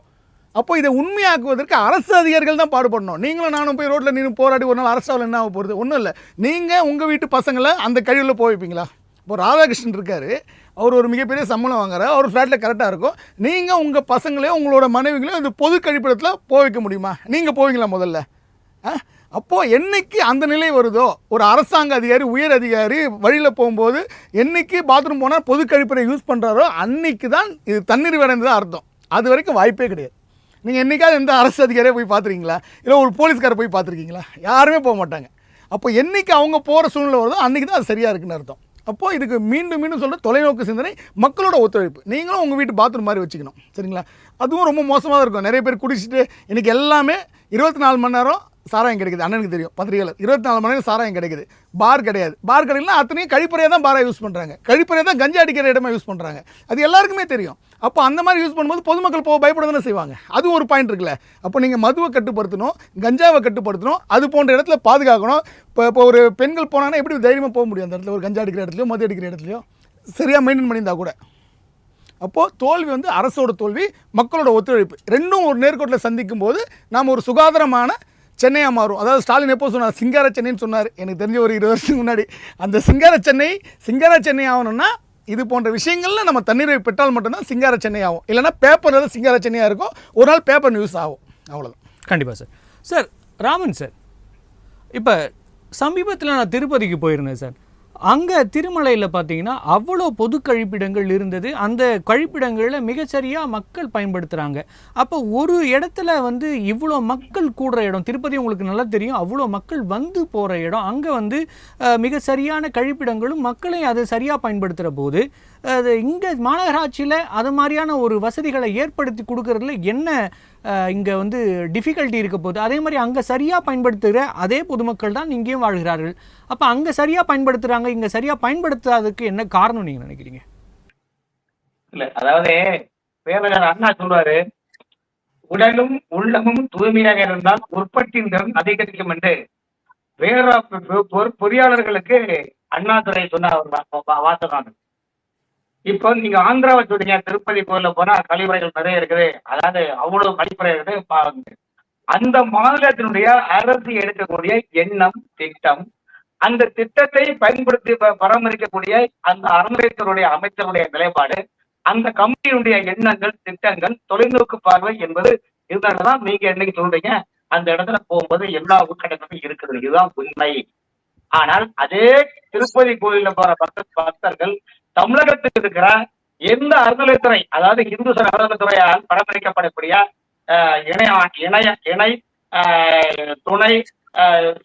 அப்போ இதை உண்மையாக்குவதற்கு அரசு அதிகாரிகள் தான் பாடுபடணும். நீங்களும் நானும் போய் ரோட்டில் நின்று போராடி ஒரு நாள் அரசால் என்ன ஆக போகிறது? ஒன்றும் இல்லை. நீங்கள் உங்கள் வீட்டு பசங்களை அந்த கழிவில் போய் வைப்பீங்களா? இப்போ ராதாகிருஷ்ணன் இருக்கார், அவர் ஒரு மிகப்பெரிய சம்பளம் வாங்குறாரு, அவர் ஃப்ளாட்டில் கரெக்டாக இருக்கும். நீங்கள் உங்கள் பசங்களையோ உங்களோட மனைவிகளையோ இந்த பொது கழிப்பிடத்தில் போக வைக்க முடியுமா? நீங்கள் போவீங்களா முதல்ல? அப்போது என்றைக்கு அந்த நிலை வருதோ, ஒரு அரசாங்க அதிகாரி உயர் அதிகாரி வழியில் போகும்போது என்றைக்கு பாத்ரூம் போனால் பொது கழிப்பறை யூஸ் பண்ணுறாரோ அன்றைக்கி தான் இது தண்ணீர் அடைந்ததாக அர்த்தம். அது வரைக்கும் வாய்ப்பே கிடையாது. நீங்கள் என்றைக்காவது எந்த அரசு அதிகாரியாக போய் பார்த்துருக்கீங்களா? இல்லை ஒரு போலீஸ்காரை போய் பார்த்துருக்கீங்களா? யாருமே போக மாட்டாங்க. அப்போ என்றைக்கு அவங்க போகிற சூழ்நிலை வருதோ அன்றைக்கி தான் அது சரியாக இருக்குன்னு அர்த்தம். அப்போது இதுக்கு மீண்டும் மீண்டும் சொல்கிற தொலைநோக்கு சிந்தனை, மக்களோட ஒத்துழைப்பு. நீங்களும் உங்கள் வீட்டு பாத்ரூம் மாதிரி வச்சுக்கணும், சரிங்களா? அதுவும் ரொம்ப மோசமாக இருக்கும். நிறைய பேர் குடிச்சிட்டு இன்றைக்கி எல்லாமே 24 மணி நேரம் சாராயம் கிடைக்குது. அண்ணனுக்கு தெரியும், பத்திரிகையில் 24 மணி நேரம் சாராயம் கிடைக்குது. பார் கிடையாது. பார் கிடைக்கலாம், அத்தனையும் கழிப்பறையாக தான் பாராக யூஸ் பண்ணுறாங்க, கழிப்பறையாக தான் கஞ்சா அடிக்கிற இடமா யூஸ் பண்ணுறாங்க. அது எல்லாருக்குமே தெரியும். அப்போ அந்த மாதிரி யூஸ் பண்ணும்போது பொதுமக்கள் பயப்பட தானே செய்வாங்க. அது ஒரு பாயிண்ட் இருக்குல்ல. அப்போ நீங்கள் மதுவை கட்டுப்படுத்தணும், கஞ்சாவை கட்டுப்படுத்தணும், அது போன்ற இடத்துல பாதுகாக்கணும். இப்போ ஒரு பெண்கள் போனாங்கன்னா எப்படி தைரியமாக போக முடியும் அந்த இடத்துல, ஒரு கஞ்சா அடிக்கிற இடத்துலையோ மது அடிக்கிற இடத்துலையோ சரியாக மெயின்டைன் பண்ணியிருந்தா கூட. அப்போது தோல்வி அரசோட தோல்வி, மக்களோட ஒத்துழைப்பு ரெண்டும் ஒரு நேர்கோட்டில் சந்திக்கும் போது நாம் ஒரு சுகாதாரமான சென்னையாக மாறும். அதாவது ஸ்டாலின் எப்போ சொன்னார், சிங்கார சென்னைன்னு சொன்னார், எனக்கு தெரிஞ்ச ஒரு 20 வருஷத்துக்கு முன்னாடி. அந்த சிங்கார சென்னை ஆகணும்னா இது போன்ற விஷயங்களில் நம்ம தண்ணீரை பெற்றால் மட்டும்தான் சிங்கார சென்னை ஆகும். இல்லைனா பேப்பரில் தான் சிங்கார சென்னையாக இருக்கும், ஒரு நாள் பேப்பர் நியூஸ் ஆகும். அவ்வளோதான். கண்டிப்பாக சார். சார் ராமன் சார், இப்போ சமீபத்தில் நான் திருப்பதிக்கு போயிருந்தேன் சார். அங்கே திருமலையில் பார்த்தீங்கன்னா அவ்வளோ பொது கழிப்பிடங்கள் இருந்தது. அந்த கழிப்பிடங்களில் மிகச்சரியாக மக்கள் பயன்படுத்துகிறாங்க. அப்போ ஒரு இடத்துல இவ்வளோ மக்கள் கூடுற இடம், திருப்பதி உங்களுக்கு நல்லா தெரியும், அவ்வளோ மக்கள் போகிற இடம், அங்கே மிக சரியான கழிப்பிடங்களும் மக்களையும் அதை சரியாக பயன்படுத்துகிற போது அது இங்கே மாநகராட்சியில் அது மாதிரியான ஒரு வசதிகளை ஏற்படுத்தி கொடுக்கறதுல என்ன இங்கே டிஃபிகல்ட்டி இருக்க போகுது? அதே மாதிரி அங்கே சரியாக பயன்படுத்துகிற அதே பொதுமக்கள் தான் இங்கேயும் வாழ்கிறார்கள். அப்போ அங்கே சரியாக பயன்படுத்துகிறாங்க, இங்கே சரியாக பயன்படுத்தாததுக்கு என்ன காரணம் நீங்கள் நினைக்கிறீங்க? இல்லை, அதாவது பேரறிஞர் அண்ணா சொல்வாரு, உடலும் உள்ளமும் தூய்மையாக இருந்தால் உற்பத்தி திறன் அதிகரிக்கும் என்று பொறியாளர்களுக்கு அண்ணாதுரை சொன்ன ஒரு வாசகம். இப்போ நீங்க ஆந்திராவை சொல்றீங்க, திருப்பதி கோயில போனா கழிப்பறைகள் நிறைய இருக்குது, அதாவது அவ்வளவு கழிப்பறை இருக்குது. அந்த மாநிலத்தினுடைய அரசு எடுக்கக்கூடிய எண்ணம், திட்டம், அந்த திட்டத்தை பயன்படுத்தி பராமரிக்கக்கூடிய அந்த அறநிலையத்துறையுடைய அமைச்சருடைய நிலைப்பாடு, அந்த கம்பெனியுடைய எண்ணங்கள், திட்டங்கள், தொலைநோக்கு பார்வை என்பது இதனாலதான் நீங்க என்னைக்கு சொல்றீங்க அந்த இடத்துல போகும்போது எல்லா உட்கட்டங்களும் இருக்குது. இதுதான் உண்மை. ஆனால் அதே திருப்பதி கோயில போற பக்தர்கள் தமிழகத்தில் இருக்கிற எந்த அறநிலையத்துறை, அதாவது இந்து அறநிலையத்துறையால் பராமரிக்கப்படக்கூடிய இணை துணை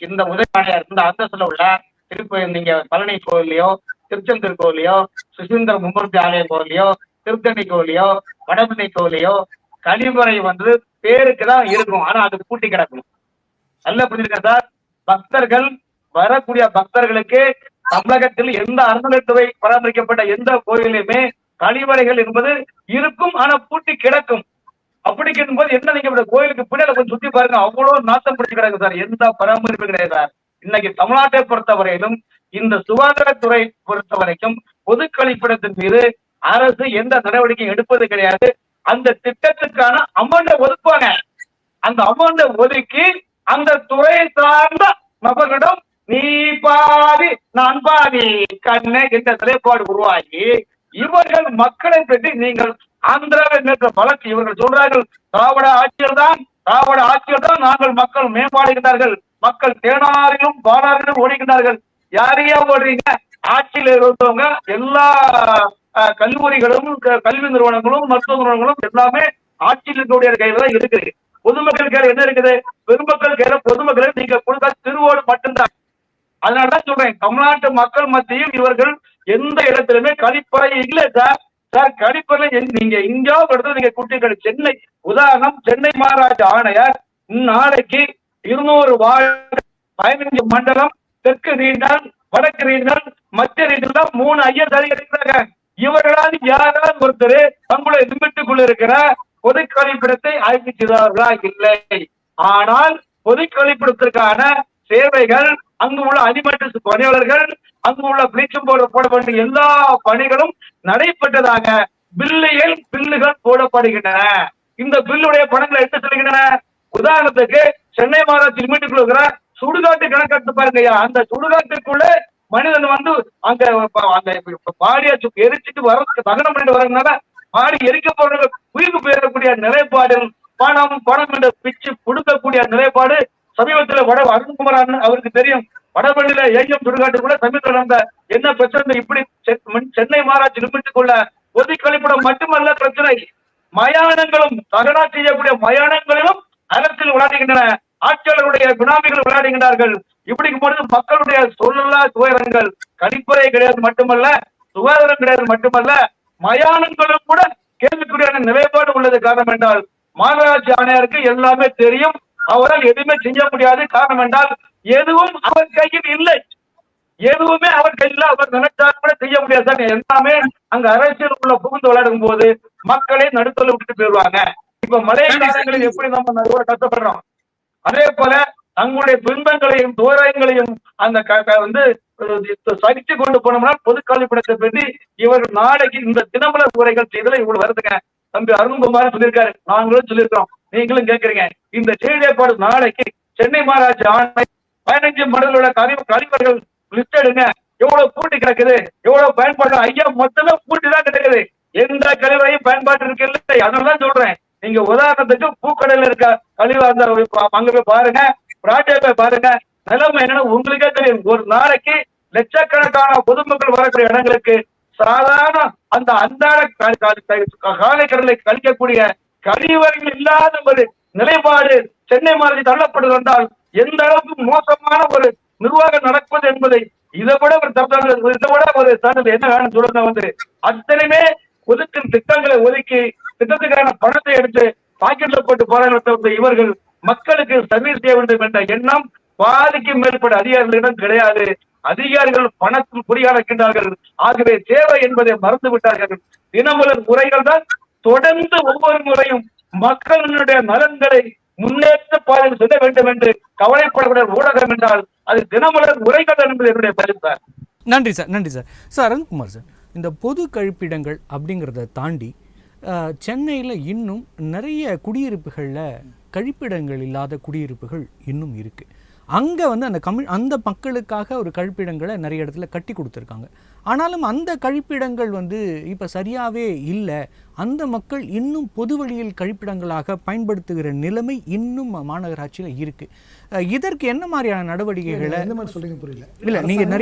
இந்த உதவியாளர் இந்த அந்தஸ்துல உள்ள திருப்பதி, நீங்க பழனி கோயிலையோ, திருச்செந்தூர் கோயிலையோ, சுசீந்திர மும்மூர்த்தி ஆலய கோயிலையோ, திருத்தணி கோயிலையோ, வடபழனி கோயிலையோ கழிவறை பேருக்குதான் இருக்கும், ஆனா அது பூட்டி கிடக்கும். நல்ல புரிஞ்சுக்க சார். பக்தர்கள் வரக்கூடிய பக்தர்களுக்கு தமிழகத்தில் எந்த அறநிலையத்துறை பராமரிக்கப்பட்ட எந்த கோயிலுமே கழிவறைகள் என்பது இருக்கும், ஆனா பூட்டி கிடக்கும். அப்படி கேட்கும்போது என்ன, நீங்க கோயிலுக்கு பின்னால கொஞ்சம் சுத்தி பாருங்க, அவ்வளவு நாசம் பிடிச்சு கிடக்கு சார், எந்த பராமரிப்பு கிடையாது சார். இன்னைக்கு தமிழ்நாட்டை பொறுத்தவரையிலும் இந்த சுகாதாரத்துறை பொறுத்த வரைக்கும் பொது கழிப்பிடத்தின் மீது அரசு எந்த நடவடிக்கையும் எடுப்பது கிடையாது. அந்த திட்டத்துக்கான அமௌண்ட ஒதுக்குவாங்க, அந்த அமௌண்ட ஒதுக்கி அந்த துறையை சார்ந்த நபர்களிடம் நீ பாதி நான் பாதி கண்ணு என்ற நிலைப்பாடு உருவாகி இவர்கள் மக்களை பற்றி நீங்கள் ஆந்திராவில் இருக்கிற வழக்கு இவர்கள் சொல்றார்கள், திராவிட ஆட்சியில் தான் திராவிட ஆட்சியில் தான் நாங்கள் மக்கள் மேம்பாடுகின்றார்கள், மக்கள் தேனாரிலும் பாலாரிலும் ஓடுகின்றார்கள். யாரையா ஓடுறீங்க? ஆட்சியில் இருந்தவங்க எல்லா கல்லூரிகளும் கல்வி நிறுவனங்களும் மருத்துவ நிறுவனங்களும் எல்லாமே ஆட்சியில் இருக்கக்கூடிய கையில தான் இருக்குது. பொதுமக்கள் கையில என்ன இருக்குது? பெருமக்கள் கையில பொதுமக்களை நீங்க கொடுக்க திருவோடு மட்டும்தான். அதனாலதான் சொல்றேன், தமிழ்நாட்டு மக்கள் மத்தியில் இவர்கள் எந்த இடத்திலுமே கழிப்பறை இல்லை சார். சார் கழிப்பறை நீங்க எங்கேயாவது இடத்துல நீங்க குட்டிகள் சென்னை உதாரணம், சென்னை மாநகராட்சி ஆணையர் நாளைக்கு 200 வார்டு 15 மண்டலம், தெற்கு ரீஜனல், வடக்கு ரீஜனல், மத்திய ரீஜனல் 3 ஐஎஸ் இருக்கிறாங்க. இவர்களால் யாராவது ஒருத்தர் தங்களுடைய லிமிட்டுக்குள்ள இருக்கிற பொது கழிப்பிடத்தை ஆய்வு செய்தார்களா? இல்லை. ஆனால் பொது கழிப்பிடத்திற்கான சேவைகள், அங்கு உள்ள அனிமேட்டர்ஸ் பணியாளர்கள், அங்கு உள்ள பிளீச்சிங் பவுடர் போடப்பட்ட எல்லா பணிகளும் நடைபெற்றதாக பில்லுகள் போடப்படுகின்றன. இந்த பில்லுடைய பணங்களை எடுத்து செல்கின்றன. உதாரணத்துக்கு சென்னை மாநகராட்சி லிமிட்டுக்குள்ள இருக்கிற சுடுகாட்டு கணக்கெடுத்து பாருங்க. அந்த சுடுகாட்டுக்குள்ள மனிதன் வந்து அங்க பாடியா எரிச்சிட்டு வர்றதுக்கு தகனம் பண்ணிட்டு வர்றதுனால பாடி எரிக்கப்படுற உயிருக்கு போயிடக்கூடிய நிலைப்பாடு, பணம் என்ற பிச்சு கொடுக்கக்கூடிய நிலைப்பாடு சமீபத்தில் அருண்குமார் அவருக்கு தெரியும். வடபள்ளியில ஏஎம் சுடுகாட்டுக்குள்ள சமீபத்தில் நடந்த என்ன பிரச்சனை? இப்படி சென்னை மாநகராட்சி லிமிட்டுக்குள்ள பொது கழிப்பிடம் மட்டுமல்ல பிரச்சனை, மயானங்களும் தகனா செய்யக்கூடிய மயானங்களிலும் அரசியல் விளையாடுகின்றன. ஆட்சியாளருடைய குணாமிகள் விளையாடுகின்றார்கள். இப்படி பொழுது மக்களுடைய சொல்லலா துயரங்கள், கழிப்பறை கிடையாது மட்டுமல்ல, சுகாதாரம் கிடையாது மட்டுமல்ல, மயானங்களும் கூட கேள்விக்குறியான நிலைப்பாடு உள்ளது. காரணம் என்றால் மாநகராட்சி ஆணையருக்கு எல்லாமே தெரியும், அவரால் எதுவுமே செய்ய முடியாது. காரணம் என்றால் எதுவும் அவர் கையில் இல்லை, எதுவுமே அவர் கையில் அவர் நினைச்சாலும் கூட செய்ய முடியாது. எல்லாமே அங்க அரசியல் உள்ள புகுந்து விளையாடும் போது மக்களை நடுத்தல விட்டுட்டு போயிடுவாங்க. இப்ப மழை காலங்களில் எப்படி நம்ம கஷ்டப்படுறோம், அதே போல தங்களுடைய துன்பங்களையும் தோராயங்களையும் அந்த வந்து சகிச்சு கொண்டு போனோம்னா பொது கழிப்பிடத்தை பற்றி இவர்கள் நாளைக்கு இந்த தினமலர் உரைகள் செய்தல இவ்வளவு வருதுங்க. தம்பி அருண்குமார் சொல்லியிருக்காரு, நாங்களும் சொல்லியிருக்கோம், நீங்களும் கேட்கறீங்க. இந்த செய்தியேற்பாடு நாளைக்கு சென்னை மாநகராட்சி ஆணை 15 மண்டலோட கழிப்பறைகள் லிஸ்ட் எடுங்க. எவ்வளவு பூட்டி கிடக்குது, எவ்வளவு பயன்பாடு? ஐயா மொத்தமே பூட்டி தான் கிடக்குது, எந்த கழிவறையும் பயன்பாட்டு இருக்கு இல்லை. அதனாலதான் சொல்றேன், நீங்க உதாரணத்துக்கு பூக்கடையில இருக்க கழிவு அந்த அங்க போய் பாருங்க, பிராட்டியா போய் பாருங்க, நிலைமை என்னன்னா உங்களுக்கே தெரியும். ஒரு நாளைக்கு லட்சக்கணக்கான பொதுமக்கள் வரக்கூடிய இடங்களுக்கு சாதாரண அந்த அன்றாட காலை கடலை கழிக்கக்கூடிய கழிவறைகள் இல்லாத ஒரு நிலைப்பாடு சென்னை மாதிரி தள்ளப்படுது என்றால் எந்த அளவுக்கு மோசமான ஒரு நிர்வாகம் நடப்பது என்பதை இதை விட ஒரு சான்றிதழ் என்ன வேணும் சொல்லுங்க. வந்து அத்தனையுமே ஒதுக்கும் திட்டங்களை ஒதுக்கி திட்டத்துக்கான பணத்தை எடுத்து பாக்கெட்ல போட்டு போராட்ட இவர்கள் மக்களுக்கு சர்வீஸ் செய்ய வேண்டும் என்ற எண்ணம் பாதிக்கும் மேற்பட்ட அதிகாரிகளிடம் கிடையாது. அதிகாரிகள் பணத்தில் குறியாடுகின்றார்கள். ஆகவே சேவை என்பதை மறந்து விட்டார்கள். தினமலர் முறைகள் தான் தொடர்ந்து ஒவ்வொரு முறையும் மக்களுடைய நலன்களை முன்னேற்ற பாதையில் செல்ல வேண்டும் என்று கவலைப்படக்கூடிய ஊடகம் என்றால் அது தினமலர் உரைகள் என்பது என்னுடைய பதில் சார். நன்றி சார், நன்றி சார். சார் அருண்குமார் சார், இந்த பொது கழிப்பிடங்கள் அப்படிங்கிறத தாண்டி சென்னையில் இன்னும் நிறைய குடியிருப்புகளில் கழிப்பிடங்கள் இல்லாத குடியிருப்புகள் இன்னும் இருக்குது. அங்கே வந்து அந்த மக்களுக்காக ஒரு கழிப்பிடங்களை நிறைய இடத்துல கட்டி கொடுத்துருக்காங்க. ஆனாலும் அந்த கழிப்பிடங்கள் வந்து இப்போ சரியாகவே இல்லை. அந்த மக்கள் இன்னும் பொது வழியில் கழிப்பிடங்களாக பயன்படுத்துகிற நிலைமை இன்னும் மாநகராட்சியில் இருக்குது. இதற்கு என்ன மாதிரியான நடவடிக்கைகளை புரியல? இல்லை, நீங்கள்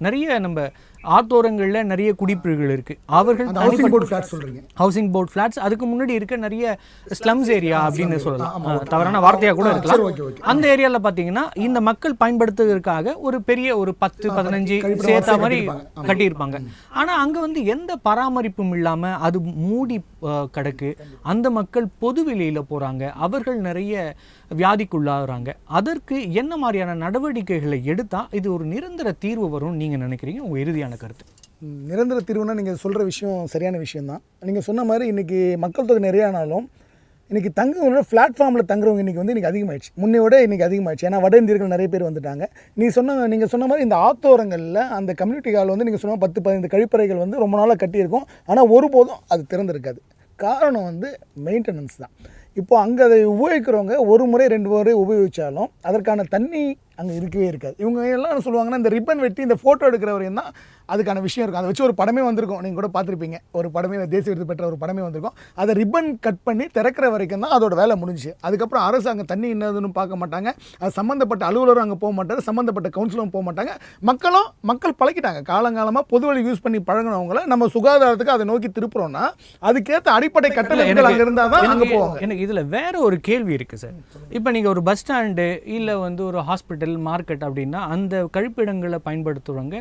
நிறைய நம்ம ஆத்தோரங்களில் நிறைய குடியிருப்புகள் இருக்குது. அவர்கள் ஹவுசிங் போர்ட் ஃபிளாட்ஸ், அதுக்கு முன்னாடி இருக்க நிறைய ஸ்லம்ஸ் ஏரியா அப்படின்னு சொல்லலாம், தவறான வார்த்தையாக கூட இருக்கலாம். அந்த ஏரியாவில் பார்த்தீங்கன்னா இந்த மக்கள் பயன்படுத்துவதற்காக ஒரு பெரிய ஒரு 10-15 சேர்த்த மாதிரி கட்டியிருப்பாங்க. ஆனால் அங்கே வந்து எந்த பராமரிப்பும் இல்லாமல் அது மூடி கிடக்கு. அந்த மக்கள் பொது வெளியில் போகிறாங்க, அவர்கள் நிறைய வியாதிக்குள்ளாகிறாங்க. அதற்கு என்ன மாதிரியான நடவடிக்கைகளை எடுத்தால் இது ஒரு நிரந்தர தீர்வு வரும்னு நீங்கள் நினைக்கிறீங்க? உங்கள் இறுதியான கருத்து. நிரந்தர தீர்வுனா நீங்கள் சொல்கிற விஷயம் சரியான விஷயந்தான். நீங்கள் சொன்ன மாதிரி இன்றைக்கி மக்கள் தொகை நிறையானாலும் இன்றைக்கி தங்குறவங்களோட பிளாட்ஃபார்மில் தங்குறவங்க இன்றைக்கி அதிகமாகிடுச்சு, முன்னையோட இன்றைக்கி அதிகமாகிடுச்சு. ஏன்னா வட இந்தியர்கள் நிறைய பேர் வந்துட்டாங்க. நீங்கள் சொன்ன மாதிரி இந்த ஆத்தோரங்களில் அந்த கம்யூனிட்டி ஹால் வந்து நீங்கள் சொன்ன 10-15 கழிப்பறைகள் வந்து ரொம்ப நாளாக கட்டியிருக்கும். ஆனால் ஒருபோதும் அது திறந்திருக்காது. காரணம் வந்து மெயின்டெனன்ஸ் தான். இப்போது அங்கே அதை உபயோகிக்கிறவங்க ஒரு முறை 2 முறை உபயோகித்தாலும் அதற்கான தண்ணி அங்கே இருக்கவே இருக்காது. இவங்க எல்லாம் என்ன சொல்லுவாங்கன்னா, இந்த ரிப்பன் வெட்டி இந்த ஃபோட்டோ எடுக்கிற வரையும் தான் அதுக்கான விஷயம் இருக்கும். அதை வச்சு ஒரு படமே வந்திருக்கும், நீங்கள் கூட பார்த்துருப்பீங்க. ஒரு படமே தேசிய விருது பெற்ற ஒரு படமே வந்திருக்கும். அதை ரிப்பன் கட் பண்ணி திறக்கிற வரைக்கும் தான் அதோட வேலை முடிஞ்சு. அதுக்கப்புறம் அரசு அங்கே தண்ணி என்னதுன்னு பார்க்க மாட்டாங்க. அது சம்மந்தப்பட்ட அலுவலரும் அங்கே போக மாட்டார், சம்மந்தப்பட்ட கவுன்சிலரும் போக மாட்டாங்க. மக்கள் பழக்கிட்டாங்க. காலங்காலமாக பொது வழி யூஸ் பண்ணி பழகினவங்கள நம்ம சுகாதாரத்துக்கு அதை நோக்கி திருப்புறோம்னா அதுக்கேற்ற அடிப்படை கட்டளைகள் அங்கே இருந்தால் தான் அங்கே போவாங்க. எனக்கு இதில் வேற ஒரு கேள்வி இருக்குது சார். இப்போ நீங்கள் ஒரு பஸ் ஸ்டாண்டு இல்லை வந்து ஒரு ஹாஸ்பிட்டல், மார்க்கெட் அப்படின்னா அந்த கழிப்பிடங்களை பயன்படுத்துகிறவங்க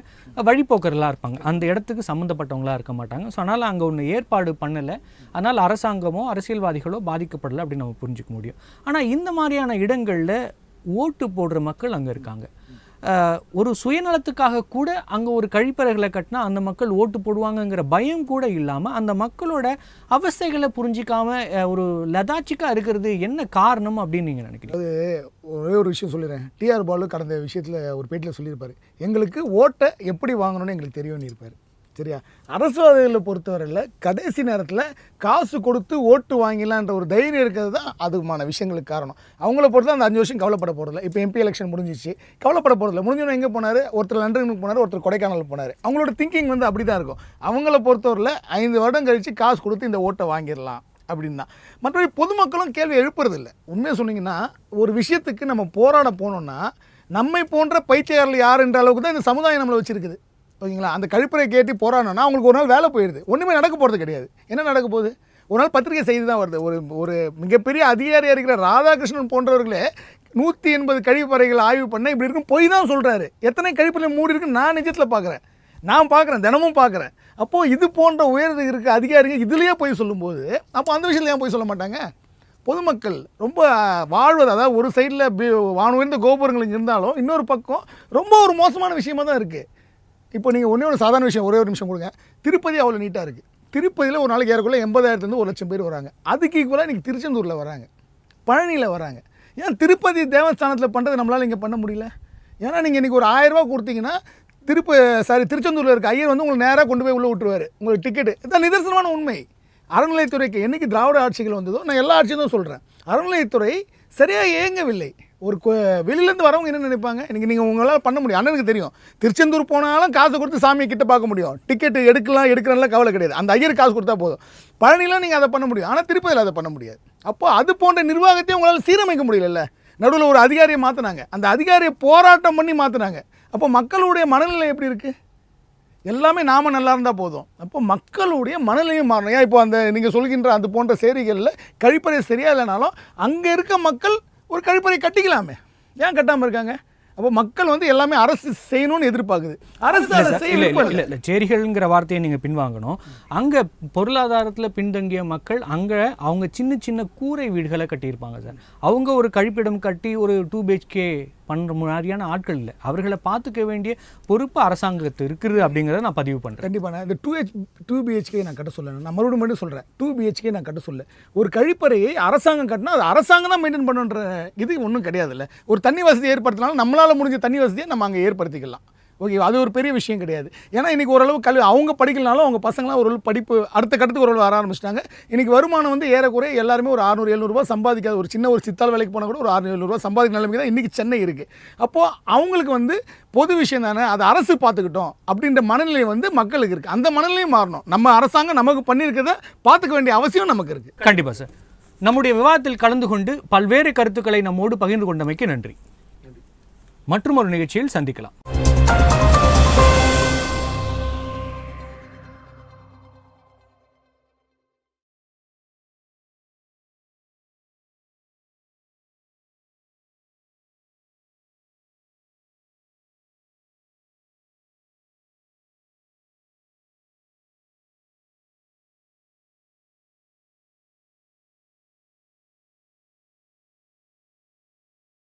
வழிபோக்கர்களாக இருப்பாங்க. அந்த இடத்துக்கு சம்மந்தப்பட்டவங்களாக இருக்க மாட்டாங்க. ஸோ அதனால் அங்கே ஒன்று ஏற்பாடு பண்ணலை, அதனால் அரசாங்கமோ அரசியல்வாதிகளோ பாதிக்கப்படலை அப்படின்னு நம்ம புரிஞ்சுக்க முடியும். ஆனால் இந்த மாதிரியான இடங்களில் ஓட்டு போடுற மக்கள் அங்கே இருக்காங்க. ஒரு சுயநலத்துக்காக கூட அங்கே ஒரு கழிப்பறைகளை கட்டினா அந்த மக்கள் ஓட்டு போடுவாங்கங்கிற பயம் கூட இல்லாமல் அந்த மக்களோட அவஸ்தைகளை புரிஞ்சிக்காம ஒரு லதாச்சிக்காக இருக்கிறது என்ன காரணம் அப்படின்னு நீங்கள் நினைக்கிறீங்க? ஒரே ஒரு விஷயம் சொல்லிடுறேன். டிஆர் பாலு கடந்த விஷயத்தில் ஒரு பேட்டியில் சொல்லியிருப்பார், எங்களுக்கு ஓட்டை எப்படி வாங்கணும்னு எங்களுக்கு தெரியும்னு இருப்பார். சரியா? அரசியல்வாதிகளை பொறுத்தவரையில் கடைசி நேரத்தில் காசு கொடுத்து ஓட்டு வாங்கிடலான்ற ஒரு தைரியம் இருக்கிறது தான் அதுமான விஷயங்களுக்கு காரணம். அவங்கள பொறுத்து அந்த 5 வருஷம் கவலைப்பட போகிறதில்ல. இப்போ எம்பி எலெக்ஷன் முடிஞ்சிச்சு, கவலைப்பட போகிறதில்ல. முடிஞ்சவங்க எங்கே போனார்? ஒருத்தர் லண்டனுக்கு போனார், ஒருத்தர் கொடைக்கானல் போனார். அவங்களோட திங்கிங் வந்து அப்படி தான் இருக்கும். அவங்கள பொறுத்தவரையில் 5 வருடம் கழித்து காசு கொடுத்து இந்த ஓட்டை வாங்கிடலாம் அப்படின்னு தான். மற்றபடி பொதுமக்களும் கேள்வி எழுப்புறதில்லை. உண்மையாக சொன்னீங்கன்னா, ஒரு விஷயத்துக்கு நம்ம போராட போனோம்னா நம்மை போன்ற பைத்தியக்காரர்கள் யார் என்ற அளவுக்கு தான் இந்த சமுதாயம் நம்மளை வச்சுருக்குது. ஓகேங்களா? அந்த கழிப்பறை கேட்டு போராடணும்னா அவங்களுக்கு ஒரு நாள் வேலை போயிடுது, ஒன்றுமே நடக்க போகிறது கிடையாது. என்ன நடக்க போகுது? ஒரு நாள் பத்திரிகை செய்தி தான் வருது. ஒரு மிகப்பெரிய அதிகாரியாக இருக்கிற ராதாகிருஷ்ணன் போன்றவர்களே 180 கழிப்பறைகள் ஆய்வு பண்ண இப்படி இருக்கும் போய் தான் சொல்கிறாரு. எத்தனை கழிப்பறை மூடி இருக்குன்னு நான் நிஜத்தில் பார்க்குறேன், தினமும் பார்க்குறேன். அப்போது இது போன்ற உயர்வு இருக்க அதிகாரிகள் இதுலேயே போய் சொல்லும்போது அப்போ அந்த விஷயத்தில் ஏன் போய் சொல்ல மாட்டாங்க? பொதுமக்கள் ரொம்ப வாழ்வது, அதாவது ஒரு சைடில் வானுயர்ந்த கோபுரங்கள் இருந்தாலும் இன்னொரு பக்கம் ரொம்ப ஒரு மோசமான விஷயமாக தான் இருக்குது. இப்போ நீங்கள் ஒன்று சாதாரண விஷயம், ஒரே ஒரு நிமிஷம் கொடுங்க. திருப்பதி அவ்வளோ நீட்டாக இருக்குது. திருப்பதியில் ஒரு நாளைக்கு ஏறக்குள்ள 80,000 1 லட்சம் பேர் வராங்க. அதுக்கு ஈக்குவலாக இன்றைக்கி திருச்செந்தூரில் வராங்க, பழனியில் வராங்க. ஏன் திருப்பதி தேவஸ்தானத்தில் பண்ணுறது நம்மளால் இங்கே பண்ண முடியல? ஏன்னா நீங்கள் இன்றைக்கி ஒரு 1000 ரூபா கொடுத்தீங்கன்னா திருச்செந்தூரில் இருக்க ஐயர் வந்து உங்களுக்கு நேராக கொண்டு போய் உள்ளே விட்டுருவார் உங்களுக்கு டிக்கெட்டு. இதுதான் நிதர்சனமான உண்மை. அறநிலையத்துறைக்கு என்றைக்கு திராவிட ஆட்சிகள் வந்ததோ, நான் எல்லா ஆட்சியும் தான் சொல்கிறேன், அறநிலையத்துறை சரியாக இயங்கவில்லை. ஒரு வெளியிலேருந்து வரவங்க என்ன நினைப்பாங்க? இன்றைக்கி நீங்கள் உங்களால் பண்ண முடியும். அண்ணனுக்கு தெரியும், திருச்செந்தூர் போனாலும் காசு கொடுத்து சாமியை கிட்ட பார்க்க முடியும். டிக்கெட்டு எடுக்கிறனால கவலை கிடையாது, அந்த ஐயர் காசு கொடுத்தா போதும். பழனிலாம் நீங்கள் அதை பண்ண முடியும், ஆனால் திருப்பதியில் அதை பண்ண முடியாது. அப்போ அது போன்ற நிர்வாகத்தையும் உங்களால் சீரமைக்க முடியல. நடுவில் ஒரு அதிகாரியை மாற்றினாங்க, அந்த அதிகாரியை போராட்டம் பண்ணி மாற்றினாங்க. அப்போ மக்களுடைய மனநிலை எப்படி இருக்குது? எல்லாமே நாம நல்லா இருந்தால் போதும். அப்போ மக்களுடைய மனநிலையும் மாறணும். ஏன் இப்போ அந்த நீங்கள் சொல்கின்ற அது போன்ற சேரிகளில் கழிப்பறை சரியா இல்லைனாலும் அங்கே இருக்க மக்கள் ஒரு கழிப்பறை கட்டிக்கலாமே, ஏன் கட்டாமல் இருக்காங்க? அப்போ மக்கள் வந்து எல்லாமே அரசு செய்யணும்னு எதிர்பார்க்குது. அரசு இல்லை சேரிகள்ங்கிற வார்த்தையை நீங்கள் பின்வாங்கணும். அங்கே பொருளாதாரத்தில் பின்தங்கிய மக்கள் அங்கே அவங்க சின்ன சின்ன கூரை வீடுகளை கட்டியிருப்பாங்க சார். அவங்க ஒரு கழிப்பிடம் கட்டி ஒரு 2 BHK பண்ணுற மாதிரியான ஆட்கள் இல்லை. அவர்களை பார்த்துக்க வேண்டிய பொறுப்பு அரசாங்கத்து இருக்குது அப்படிங்கிறத நான் பதிவு பண்ணுறேன். கண்டிப்பாக நான் இந்த 2 BHK நான் கட்ட சொல்ல, நான் மறுபடியும் சொல்கிறேன், 2 BHK நான் கட்ட சொல்ல. ஒரு கழிப்பறையை அரசாங்கம் கட்டினா அது அரசாங்கம் தான் மெயின்டைன் பண்ணுன்ற இது ஒன்றும் கிடையாதுல்ல. ஒரு தண்ணி வசதி ஏற்படுத்தினாலும் நம்மளால் முடிஞ்ச தண்ணி வசதியை நம்ம அங்கே ஏற்படுத்திக்கலாம். ஓகே, அது ஒரு பெரிய விஷயம் கிடையாது. ஏன்னா இன்றைக்கி ஓரளவு அவங்க படிக்கலனாலும் அவங்க பசங்களாம் ஓரளவு படிப்பு அடுத்த கட்டத்துக்கு ஓரளவு வர ஆரம்பிச்சிட்டாங்க. இன்றைக்கி வருமானம் வந்து ஏறக்குறைய எல்லாருமே ஒரு 600-700 ரூபா சம்பாதிக்காது. ஒரு சின்ன ஒரு சித்தால் வேலைக்கு போனால் கூட ஒரு 600-700 ரூபா சம்பாதிக்கிற நிலைமைக்கு தான் இன்றைக்கி சென்னை இருக்குது. அப்போது அவங்களுக்கு வந்து பொது விஷயம் தானே, அதை அரசு பார்த்துக்கிட்டோம் அப்படின்ற மனநிலை வந்து மக்களுக்கு இருக்குது. அந்த மனநிலையும் மாறணும். நம்ம அரசாங்கம் நமக்கு பண்ணியிருக்கிறத பார்த்துக்க வேண்டிய அவசியம் நமக்கு இருக்குது. கண்டிப்பாக சார். நம்முடைய விவாதத்தில் கலந்து கொண்டு பல்வேறு கருத்துக்களை நம்மோடு பகிர்ந்து கொண்டமைக்கு நன்றி. மற்றும் ஒரு நிகழ்ச்சியில் சந்திக்கலாம்.